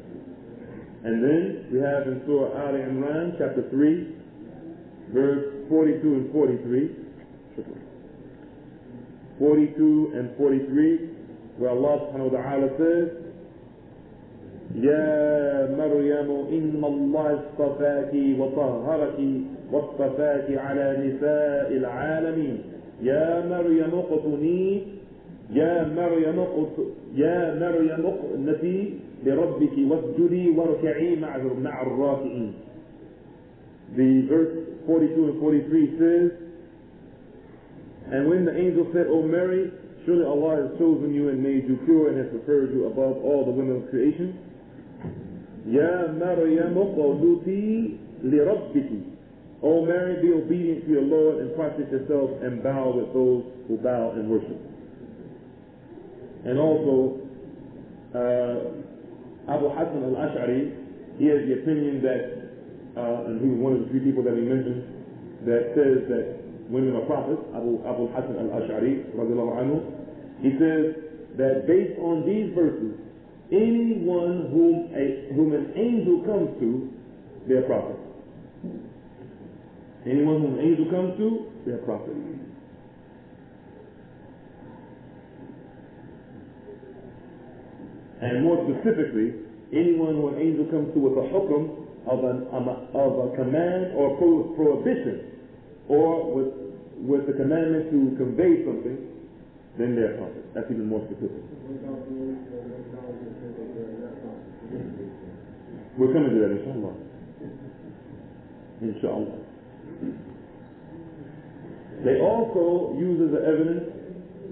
And then we have in Surah Al Imran, chapter 3, verse 42 and 43. 42 and 43, where Allah subhanahu wa ta'ala says, يا مريم إن الله اصطفاك وطهرك واصطفاك على نساء العالمين يا مريم اقنتي لربك واسجدي واركعي مع الراكعين. The verse 42 and 43 says, and when the angel said, O Mary, Surely Allah has chosen you and made you pure and has preferred you above all the women of creation. Ya Maryam qawduti li rabbiki. O Mary, be obedient to your Lord and prostrate yourself and bow with those who bow and worship. And also, Abu Hassan al-Ash'ari, he has the opinion that, and he was one of the few people that we mentioned, that says that women are prophets, Abu Hassan al-Ash'ari, radiallahu anhu. He says that based on these verses, anyone whom an angel comes to, they're prophets. Anyone whom an angel comes to, they're prophets. And more specifically, anyone who an angel comes to with a hukm of a command or prohibition, or with the commandment to convey something, then they're prophets. That's even more specific. We're coming to that, inshallah. Inshallah. They also use as evidence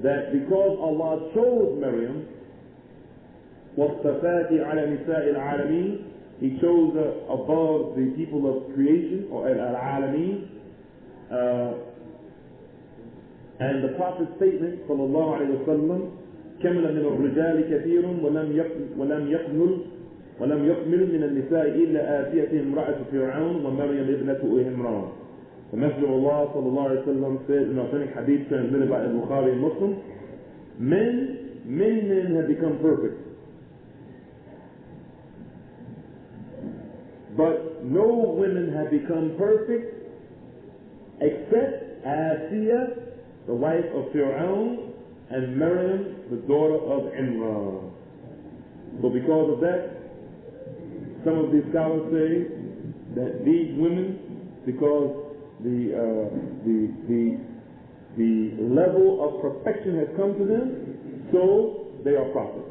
that because Allah chose Maryam, وَالصَّفَاتِ عَلَى نِسَاءِ الْعَالَمِينَ, He chose her above the people of creation, or al-alameen. And the Prophet's statement, sallallahu alayhi wa sallam, كَمِلَ مِنَ الرِّجَالِ كَثِيرٌ وَلَمْ يَقْمِلْ مِنَ النِّسَاءِ إِلَّا آتِيَةٍ امْرَأَةُ فِرْعَوْنَ وَمَرْيَمَ ابْنَةُ عِمْرَانَ. The Messenger of Allah, sallallahu alayhi wa sallam, said in authentic hadith transmitted by Al-Bukhari and Muslim, many men have become perfect, but no women have become perfect except Asiya, the wife of Fir'aun, and Maryam, the daughter of Imran. So because of that, some of these scholars say that these women, because the level of perfection has come to them, so they are prophets.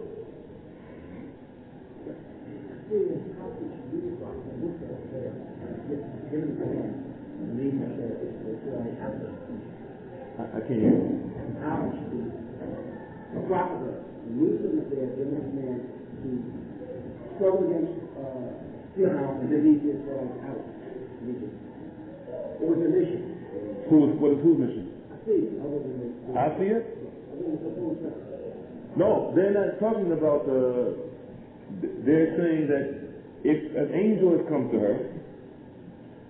I can't hear you. A prophet, Musa was there, given his man to struggle against Fir'aun and then lead the Israelites out of Egypt. It was a mission. What is whose mission? Asiya? No, they're not talking about they're saying that if an angel has come to her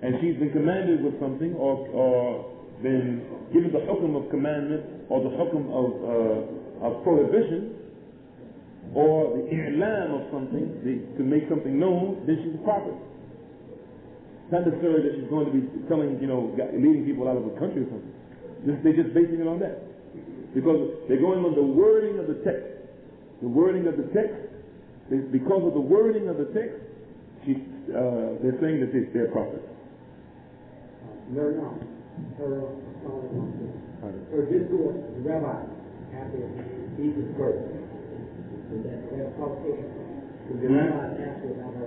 and she's been commanded with something or been given the hukm of commandment or the hukm of prohibition or the i'lam of something, to make something known, then she's a prophet. Not necessarily that she's going to be telling, leading people out of the country or something. They're just basing it on that. Because they're going on the wording of the text. The wording of the text, because of the wording of the text, they're saying that they're prophets. Maryam, her discourse, the rabbi, after Jesus' birth, that qualification. The rabbi asked her about her.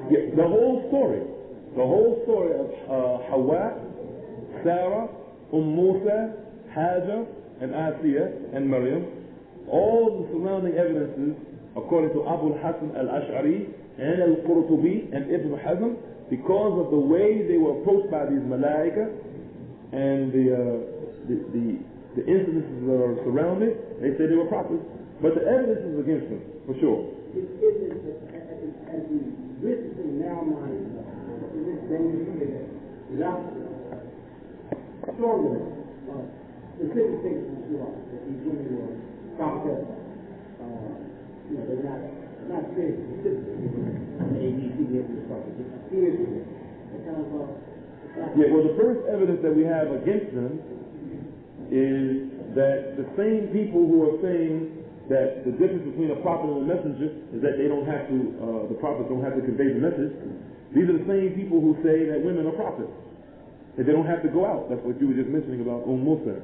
Yeah, the whole story of Hawa, Sarah, Musa, Hajar, and Asiya, and Maryam, all the surrounding evidences, according to Abu Hassan al-Ash'ari and al-Qurtubi and Ibn Hazm, because of the way they were approached by these malaika and the incidences that are surrounded, they say they were prophets. But the evidence is against them, for sure. As we witnessing now, without stronger specific things from Surah, that these women were prophets, they're not very specific. Well, the first evidence that we have against them is that the same people who are saying that the difference between a prophet and a messenger is that they don't have to, the prophets don't have to convey the message. These are the same people who say that women are prophets, that they don't have to go out. That's what you were just mentioning about Musa.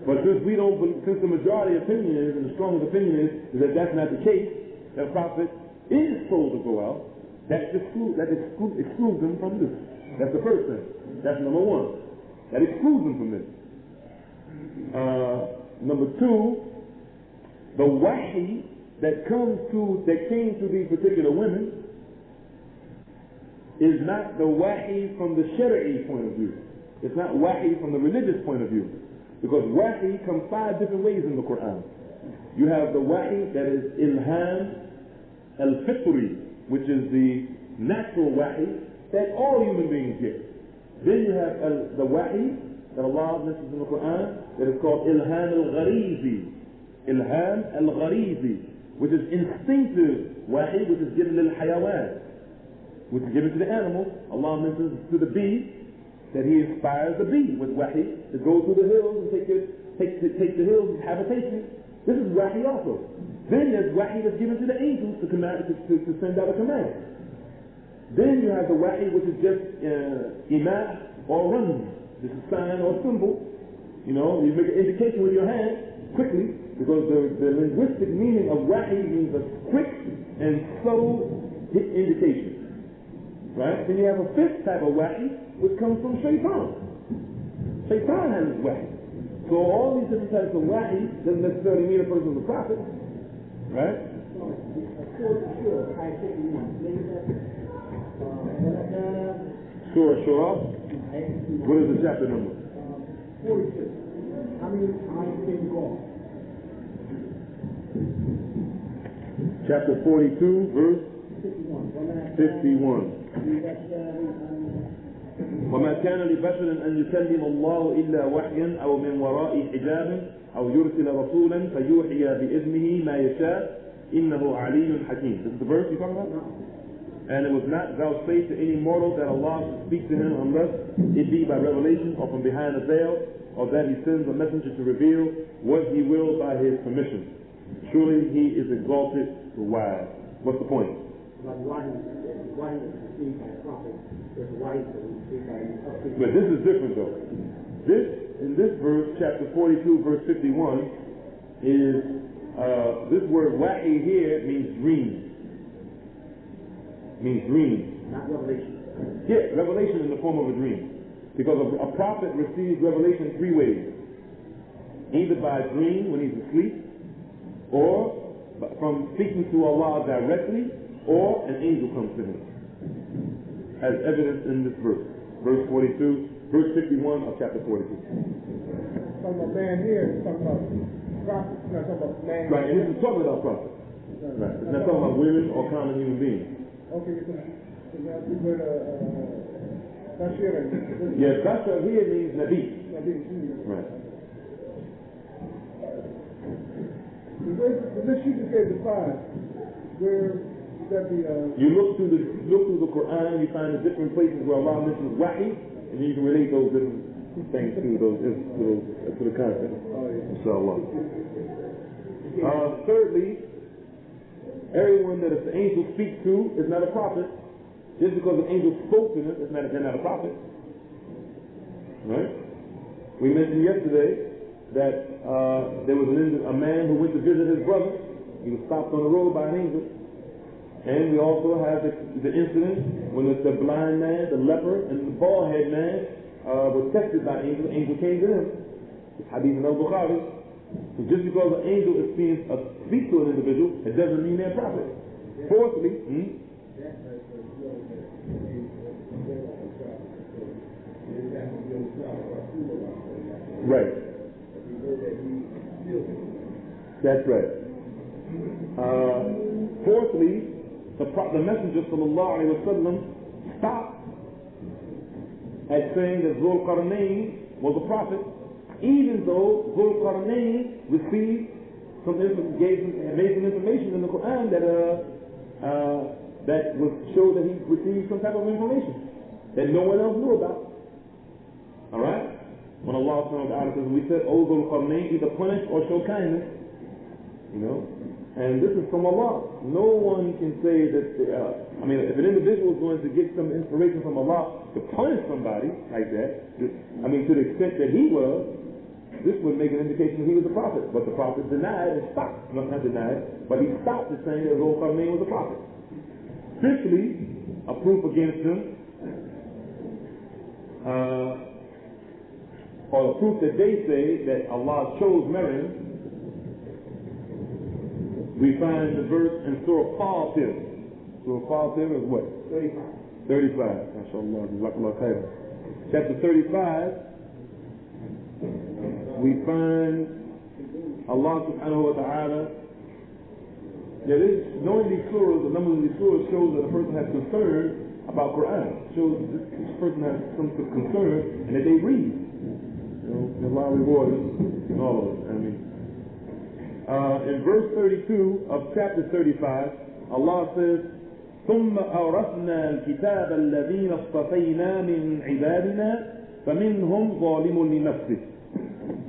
But since the majority opinion is, and the strongest opinion is that that's not the case, that a prophet is told to go out, that excludes them from this. That's the first thing. That's number one. That excludes them from this. Number two, the wahi that came to these particular women is not the wahi from the Shari'i point of view. It's not wahi from the religious point of view. Because wahi comes 5 different ways in the Qur'an. You have the wahi that is ilham al-fitri, which is the natural wahi that all human beings get. Then you have the wahi that Allah mentions in the Qur'an that is called ilham al-gharizi. Ilham al-gharizi, which is instinctive wahi, which is given lil hayawan, which is given to the animals. Allah mentions to the bee that He inspires the bee with wahi to go through the hills and take the hills as habitation. This is wahi also. Then there's wahi that's given to the angels to send out a command. Then you have the wahi which is just imah or run. This is sign or symbol. You know, you make an indication with your hand quickly, because the linguistic meaning of wahi means a quick and subtle indication. Right? Then you have a 5th type of wahi, which comes from shaitan. Shaitan has wahi. So all these different types of wahi doesn't necessarily mean a person is a prophet. Right? Surah. What is the chapter number? 46. How many eyes can you go? Chapter 42, verse 51. وما كان لبشر أن يكلم الله إلا وحيا أو من وراء حجاب أو يرسل رسولا فيوحي بإذنه ما يشاء إنه علي حكيم. This is the verse you're talking about? And it was not vouchsafed to any mortal that Allah should speak to him unless it be by revelation or from behind a veil, or that He sends a messenger to reveal what He will by His permission. Surely He is exalted to wise. What's the point? But this is different though. In this verse, chapter 42, verse 51, is this word wahi here means dream. Means dream. Not revelation. Yeah, revelation in the form of a dream. Because a prophet receives revelation 3 ways. Either by a dream when he's asleep, or from speaking to Allah directly, or an angel comes to him. As evidence in this verse. Verse 42, verse 51 of chapter 42. Talking about man here, talking about prophets, not talking about man. Right, and this is talking about prophets. Right. It's not talking about women or common human beings. Okay, so now we go to Bashir. Yes, Bashir here means Nabi. Right. This you just gave the 5. Where would that be? You look through the Qur'an, you find the different places where Allah mentions wahi, and then you can relate those different things to the concept. Inshallah. Thirdly, everyone that the angel speaks to is not a prophet. Just because an angel spoke to them, they're not a prophet. Right? We mentioned yesterday that there was a man who went to visit his brother. He was stopped on the road by an angel. And we also have the incident when the blind man, the leper, and the bald-headed man were tested by an angel. The angel came to them. It's Hadith in al-Bukhari. So just because an angel is speak to an individual, it doesn't mean they're a prophet. Fourthly, right. That's right. Fourthly, the Messenger sallallahu alaihi wasallam stopped at saying that Dhul Qarnayn was a prophet, even though Dhul Qarnayn made some information in the Quran that would show that he received some type of information that no one else knew about. All right. When Allah subhanahu wa ta'ala says, we said, O Dhul Qarnayn, either punish or show kindness. You know? And this is from Allah. No one can say that, if an individual is going to get some inspiration from Allah to punish somebody like that, to the extent that he was, this would make an indication that he was a prophet. But the prophet denied and stopped. Not denied, but he stopped at saying that Dhul Qarnayn was a prophet. Fifthly, a proof against him or the proof that they say that Allah chose Maryam, we find the verse in Surah Fatir. Surah Fatir is what? 35. 35. MashaAllah. Jazakallah khair. Chapter 35, we find Allah subhanahu wa ta'ala. Knowing these surahs, the number of these surahs shows that a person has concern about Qur'an. Shows that this person has some concern and that they read. Allah reward us in all of it. In verse 32 of chapter 35, Allah says, ثم أورثنا الكتاب الذين اصطفينا من عبادنا فمنهم ظالم لنفسه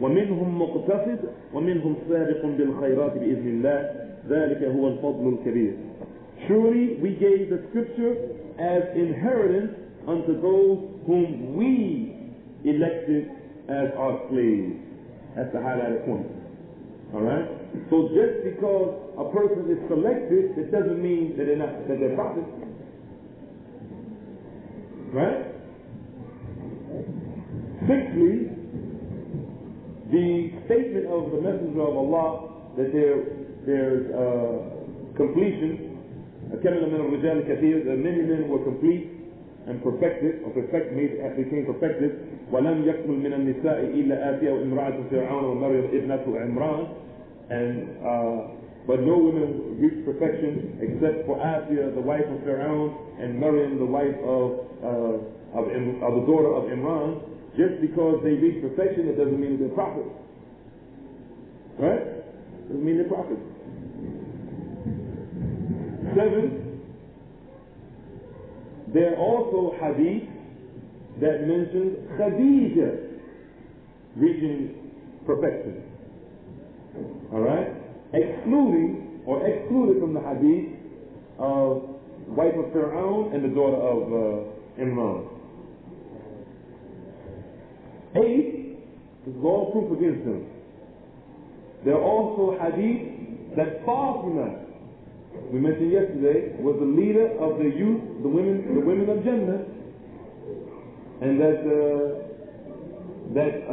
ومنهم مقتصد ومنهم سابق بالخيرات بإذن الله ذلك هو الفضل الكبير. Surely we gave the scripture as inheritance unto those whom we elected as our slaves. That's the highlighted point. Alright? So just because a person is selected, it doesn't mean that they're prophets. Right? Sixthly, the statement of the Messenger of Allah that there's completion, that many men were complete and perfected, or became perfected. وَلَمْ يَكْمُلْ مِنَ النِّسَاءِ إِلَّا آتِيَ وَإِمْرَأَةُ فِرْعَوْنَ وَمَرْيَمَ ابْنَةُ عِمْرَانَ. But no women reached perfection except for Asiya, the wife of Pharaoh, and Maryam, the wife of the daughter of Imran. Just because they reach perfection, it doesn't mean that they're prophets. Right? Doesn't mean they're prophets. 7. There are also hadith that mentions Khadija reaching perfection. Alright? Excluded from the hadith of wife of Pharaoh and the daughter of Imran. 8, this is all proof against them. There are also hadith that Fatima, we mentioned yesterday, was the leader of the youth, the women of Jannah, and that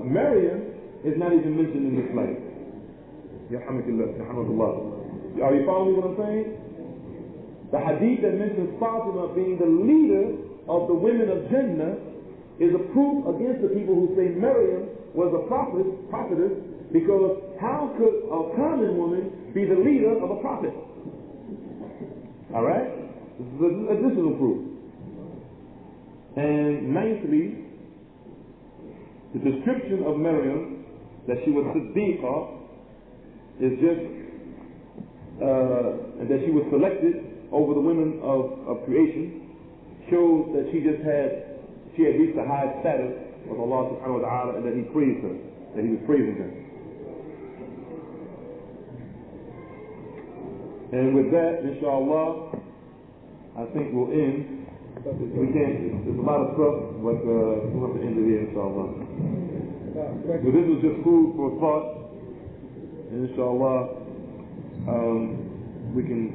Maryam is not even mentioned in this life. Are you following what I'm saying? The hadith that mentions Fatima being the leader of the women of Jannah is a proof against the people who say Maryam was a prophetess, because how could a common woman be the leader of a prophet? Alright? This is additional proof. And 9thly, the description of Maryam, that she was Siddiqah, is just that she was selected over the women of creation, shows that she had reached a high status with Allah subhanahu wa ta'ala, and that He praised her, that He was praising her. And with that, inshallah, I think we'll end. There's a lot of stuff, but we'll have to end it here, inshallah. So this was just food for thought. And inshallah, we can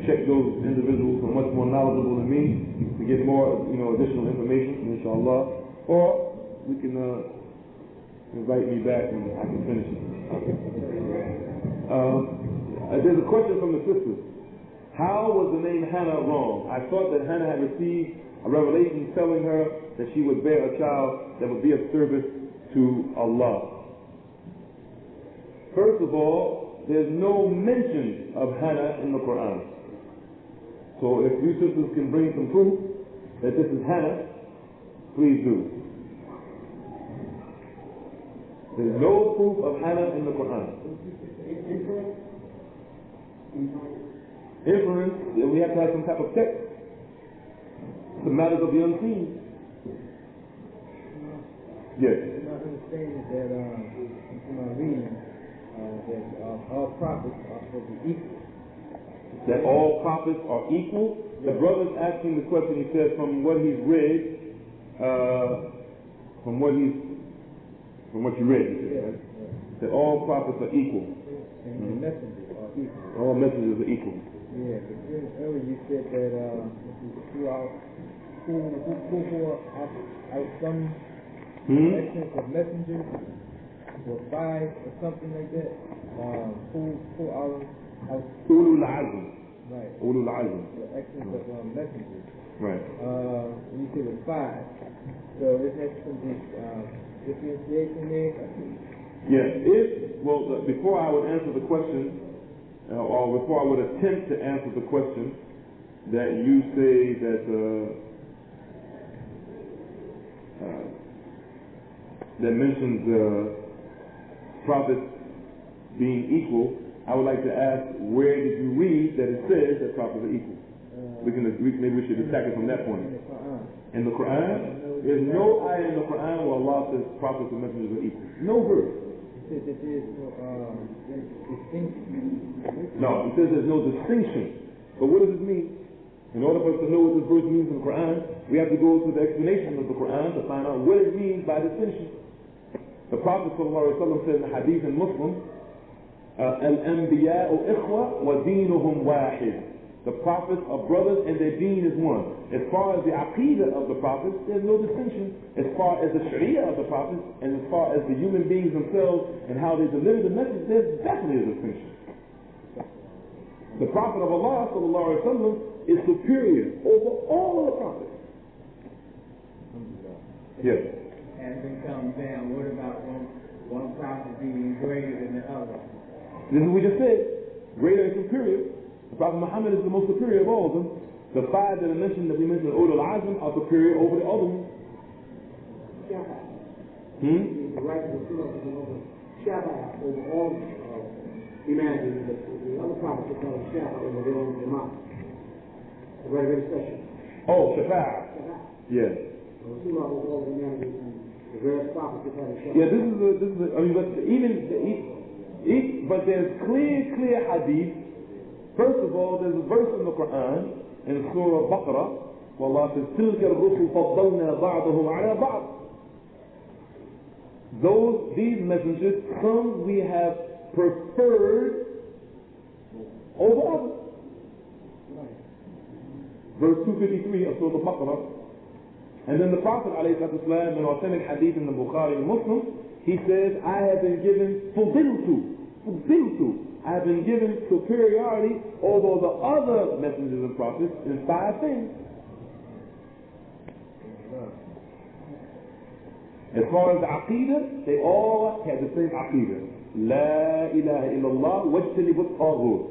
check those individuals who are much more knowledgeable than me to get more, additional information, inshallah. Or we can invite me back and I can finish it. There's a question from the sisters. How was the name Hannah wrong? I thought that Hannah had received a revelation telling her that she would bear a child that would be of service to Allah. First of all, there's no mention of Hannah in the Qur'an. So if you sisters can bring some proof that this is Hannah, please do. There's no proof of Hannah in the Qur'an. Inference, we have to have some type of text. The matters of the unseen. Yes. My understanding is that from my reading, that all prophets are supposed to be equal. That all prophets are equal? The brother's asking the question, he says, from what he's read, from what you read, he said, right? That all prophets are equal. And the messengers are equal. All messengers are equal. Yeah, but earlier you said that who are out some Excellence of messengers were 5 or something like that. Who are Ulul Azm. right? Ulul Azm. The excellence of messengers. Right. You said it was 5. So is that some differentiation there? Yeah. Before I would answer the question, or before I would attempt to answer the question, that you say that that mentions prophets being equal, I would like to ask, where did you read that it says that prophets are equal? Maybe we should attack it from that point. In the Qur'an, there's no ayah in the Quran where Allah says prophets and messengers are equal. No verse. It says that there's distinction. No, it says there's no distinction. But what does it mean? In order for us to know what this verse means in the Quran, we have to go to the explanation of the Quran to find out what it means by distinction. The Prophet ﷺ said in the hadith in Muslim, Al-Anbiya'u ikhwa wa deenuhum wahid. The prophets are brothers and their deen is one. As far as the aqidah of the prophets, there's no distinction. As far as the sharia of the prophets, and as far as the human beings themselves and how they deliver the message, there's definitely a distinction. The Prophet of Allah ﷺ is superior over all of the prophets. Yes. As it comes down, what about one prophet being greater than the other? This is what we just said. Greater and superior. The Prophet Muhammad is the most superior of all of them. The 5 that we mentioned, Ulul Azm, are superior over the other ones. The right to the over Shabbat over all humanity. The other prophets are called Shabbat over their own Jama'ah. The very, very special. Oh, Shafa'ah. Yes. So Rasulullah over all humanity and the various prophets are called Shabbat. Yeah, but there's clear hadith. First of all, there's a verse in the Quran, in Surah Baqarah, where Allah says, تِلْكَ الرُّسُلُ فَضَّلْنَا بَعْضَهُمْ عَلَى بَعْضٍ. These messengers, some we have preferred over others. Verse 253 of Surah Baqarah. And then the Prophet ﷺ, in authentic hadith in the Bukhari and Muslim, he says, I have been given فُضِلْتُ. I have been given superiority over the other messengers and prophets in 5 things. As far as the aqidah, they all had the same aqidah. La ilaha illallah wajtanibut taghut.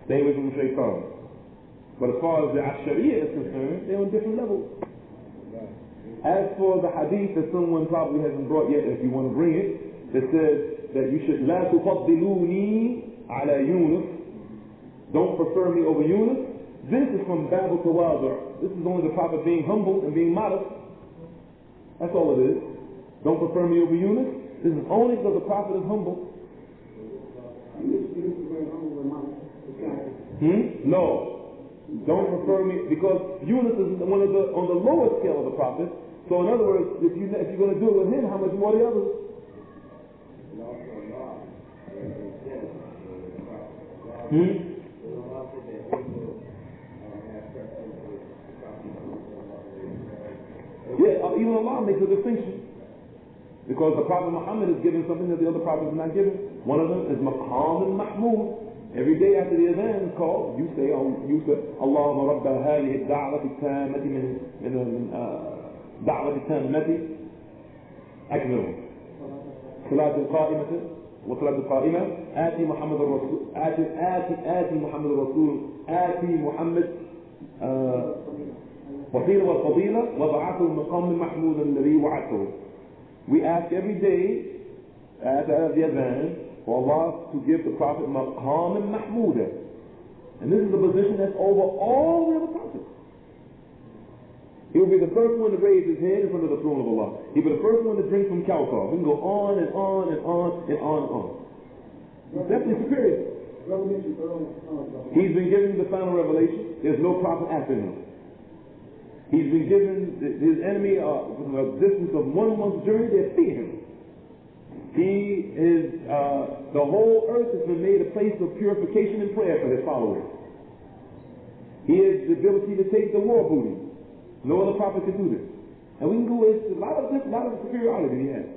Stay away from the shaitan. But as far as the sharia is concerned, they're on different levels. As for the hadith that someone probably hasn't brought yet, if you want to bring it, that says that you should la tufaddiluni ala Yunus, don't prefer me over Yunus. This is from Babu Tawadu'. This is only the Prophet being humble and being modest. That's all it is. Don't prefer me over Yunus. This is only because the Prophet is humble. No. Don't prefer me, because Yunus is one of on the lower scale of the prophets. So in other words, if you're going to do it with him, how much more the others? Yeah, even Allah makes a distinction. Because the Prophet Muhammad is given something that the other prophets are not given. One of them is Maqam al-Mahmud. Every day after the adhan is called, you say, Allahumma rabba hadihi ad-da'wati at-tammati min da'wati at-tammati akmilu. Salat al-qa'imati wa salat al-qa'ima ati Muhammad al-Rasul ati Muhammad al-Rasul ati Muhammad وَقِيلَ وَالْفَضِيلَ وَبَعَثُ الْمَقَامِ الْمَحْمُودَ الَّذِي وَعَدْتُهُ. We ask every day after the adhan for Allah to give the Prophet Maqam al-Mahmuda. And this is a position that's over all the other prophets. He will be the first one to raise his hand in front of the throne of Allah. He'll be the first one to drink from Kawthar. We can go on and on and on and on and on. He's definitely superior. He's been given the final revelation. There's no prophet after him. He's been given his enemy from a distance of 1 month's journey. They fear him. He is, the whole earth has been made a place of purification and prayer for his followers. He has the ability to take the war booty. No other prophet can do this. And we can go into a lot of superiority he has.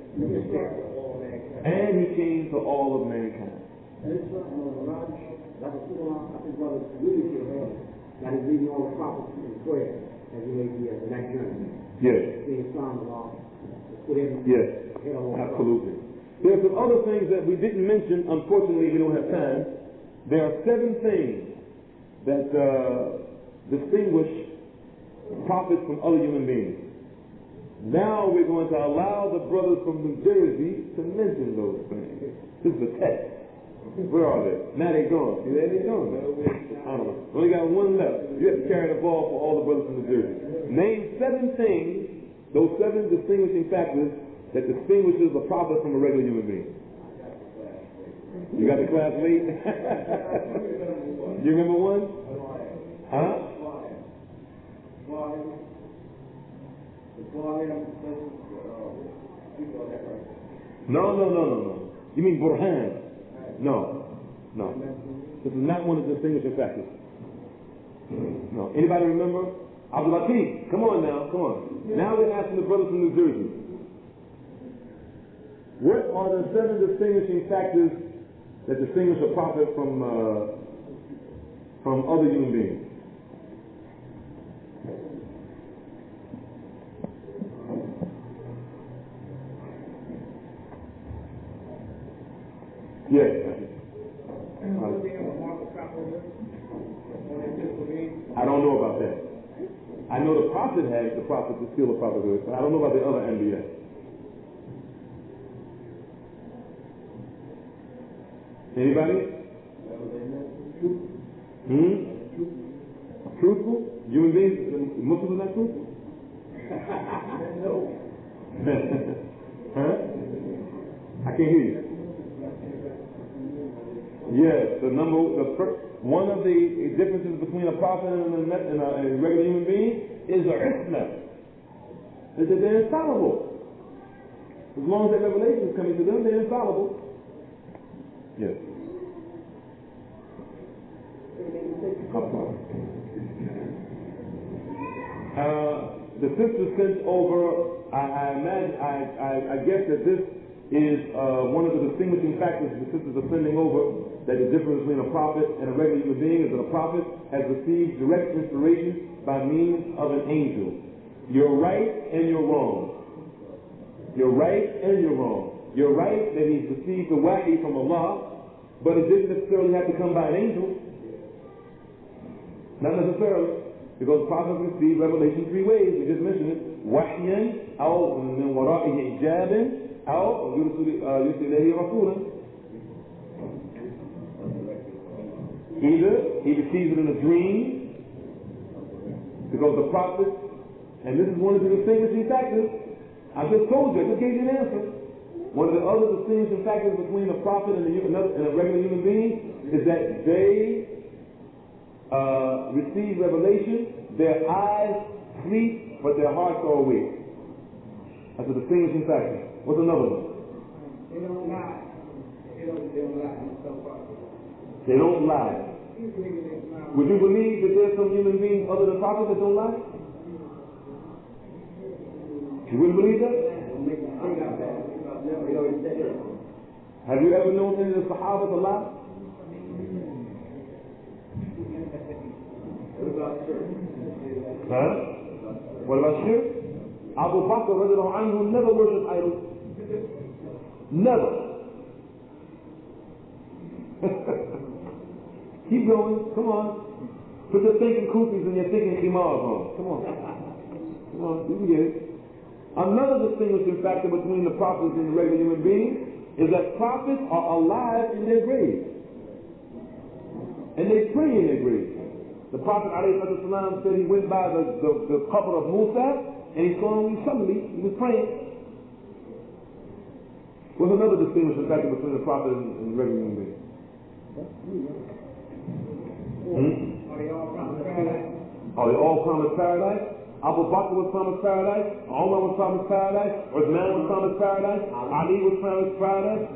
And he came to all of mankind. I think brothers really feel hell. That is reading all the prophets in prayer as he made the night journey. Yes. Seeing Islam along. Yes. Absolutely. There are some other things that we didn't mention. Unfortunately, we don't have time. There are 7 things that distinguish prophets from other human beings. Now we're going to allow the brothers from New Jersey to mention those things. This is a test. Where are they? Now they're gone. See, there they're gone. I don't know. We only got one left. You have to carry the ball for all the brothers from New Jersey. Name 7 things, those 7 distinguishing factors that distinguishes a prophet from a regular human being. You got the class late? You remember one? Huh? No. You mean Burhan? No. This is not one of the distinguishing factors. No. Anybody remember? Abdul Latif, come on now, come on. Now we're asking the brothers from New Jersey. What are the 7 distinguishing factors that distinguish a prophet from other human beings? Yes. I don't know about that. I know the prophet has the prophet to seal the prophethood, but I don't know about the other Anbiya. Anybody? Truthful? Human beings, Muslims are not truthful? No. Huh? I can't hear you. Yes, one of the differences between a prophet and a regular human being is the isma. Is that they're infallible. As long as that revelation is coming to them, they're infallible. Yes. The sister sent over. I guess that this is one of the distinguishing factors the sisters are sending over, that the difference between a prophet and a regular human being is that a prophet has received direct inspiration by means of an angel. You're right and you're wrong. You're right and you're wrong. You're right that he's received the wahi from Allah, but it didn't necessarily have to come by an angel. Not necessarily. Because prophets receive revelation 3 ways. We just mentioned it. Wahyan, aw min wara'ihi ijabin, aw yursil ilayhi rasulan. Either he receives it in a dream, because the prophet, and this is one of the distinguishing factors. I just told you, I just gave you an answer. One of the other distinguishing factors between a prophet and a regular human being is that they receive revelation, their eyes sleep, but their hearts are awake. That's a distinguishing factor. What's another one? They don't lie. They don't lie. They don't lie. Would you believe that there's some human beings other than prophets that don't lie? You wouldn't believe that? Have you ever known any of the Sahaba to lie? Huh? What about shirk? Abu Bakr radiallahu anhu never worshipped idols. Never. Keep going. Come on. Put your thinking kufis and your thinking khimars on. Come on. Come on. You can get it. Another distinguishing factor between the prophets and the regular human beings is that prophets are alive in their graves. And they pray in their graves. The Prophet ﷺ said he went by the qabr of Musa and he saw him suddenly, he was praying. What's another distinguishing factor between the Prophet and the regular human being? Are they all promised paradise? Are they all promised paradise? Abu Bakr was promised paradise, Umar was promised paradise, Uthman was promised paradise, Ali was promised paradise,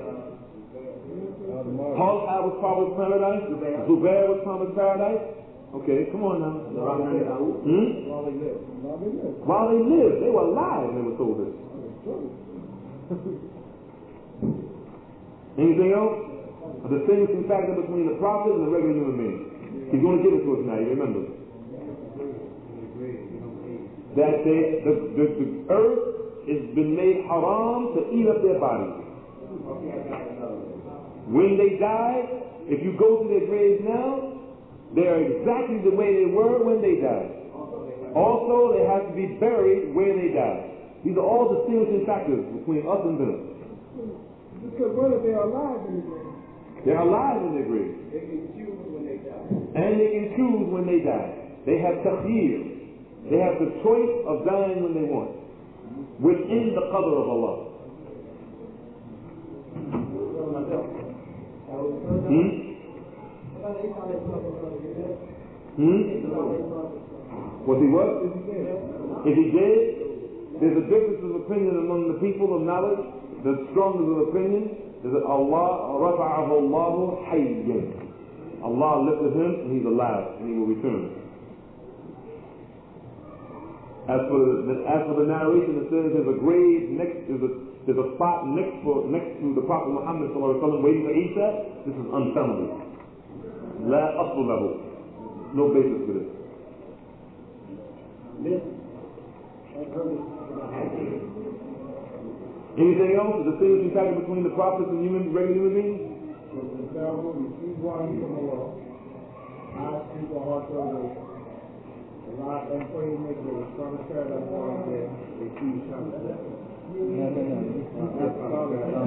Talha was promised paradise, Zubair was promised paradise. Okay, come on now. Hmm? While they live. While they lived. They were alive when they were told this. Anything else? A distinguishing factor between the prophet and the regular human being. He's going to give it to us now, you remember. That the earth has been made haram to eat up their bodies. When they die, if you go to their graves now, they are exactly the way they were when they died. Also, they have to be buried where they died. These are all distinguishing factors between us and them. Because whether they are alive in the grave. They're alive in their grave. They can choose when they die. And they can choose when they die. They have takhyir. They have the choice of dying when they want, within the qadr of Allah. Was he what? If he did, there's a difference of opinion among the people of knowledge. The strongest of opinion is that Allah rafa'ahu Allahu hayyan. Allah lifted him and he's alive and he will return. As for the narration, it says there's a grave next, there's a spot next to the Prophet Muhammad sallallahu alaihi wasallam waiting for Isa. This is unfounded. La asl lahu. No basis for this. Anything else? The distinguishing factor between the prophets and regular human beings?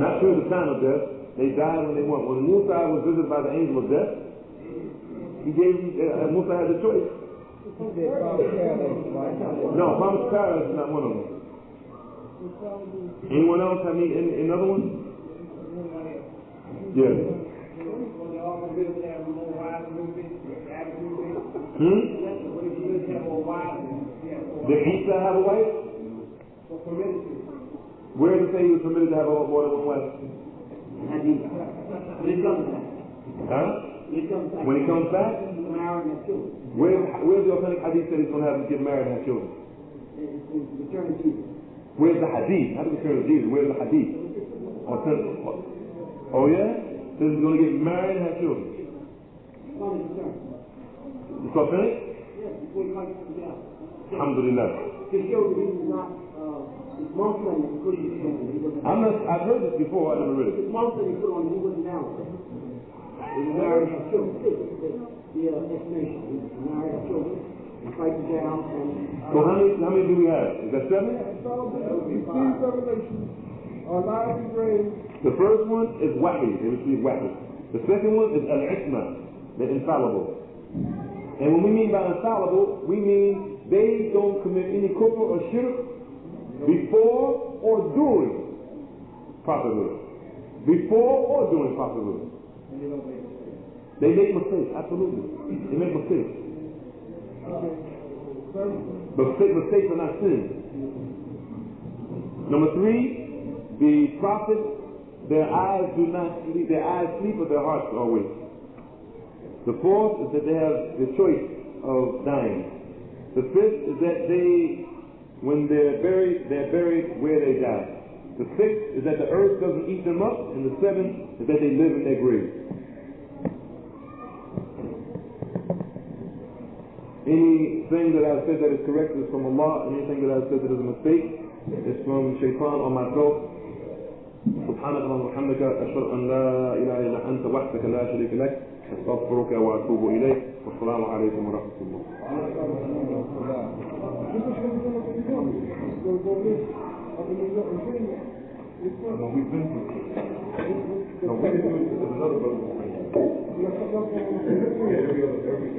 Not true the time of death. They died when they want. When Musa was visited by the angel of death, he gave Musa had the choice. No, promised paradise is not one of them. Anyone else have another one? Yes. Did Isa have a wife? Where does it say he was permitted to have more than one wife? Huh? When he comes back? Where's the authentic hadith that he's going to have to get married and have children? Where's the hadith? How do we turn to Jesus? Where's the hadith? Oh yeah? So he's going to get married and have children. It's authentic? Alhamdulillah. I've heard this before, I never read it. He wasn't down with it. He was married and children. The explanation. He was married and children. He fights down and... So how many do we have? Is that 7? The first one is wahi. They receive wahi. The second one is al-isma. They're infallible. And when we mean by infallible, we mean they don't commit any kufr or shirk before or during prophethood. Before or during prophethood. They make mistakes, absolutely. They make mistakes. But mistakes are not sins. Number 3, the prophets, their eyes do not sleep. Their eyes sleep, but their hearts are awake. The 4th is that they have the choice of dying. The 5th is that when they're buried where they die. The 6th is that the earth doesn't eat them up, and the 7th is that they live in their graves. Anything that I've said that is correct is from Allah, and anything that I've said that is a mistake is from shaitan or myself. سبحانك اللهم وبحمدك أشهد أن لا إله إلا أنت وحدك لا شريك لك أستغفرك وأتوب إليك والسلام عليكم ورحمة الله. No, we've been through it. No, we didn't do it. There's another brother. Yeah, every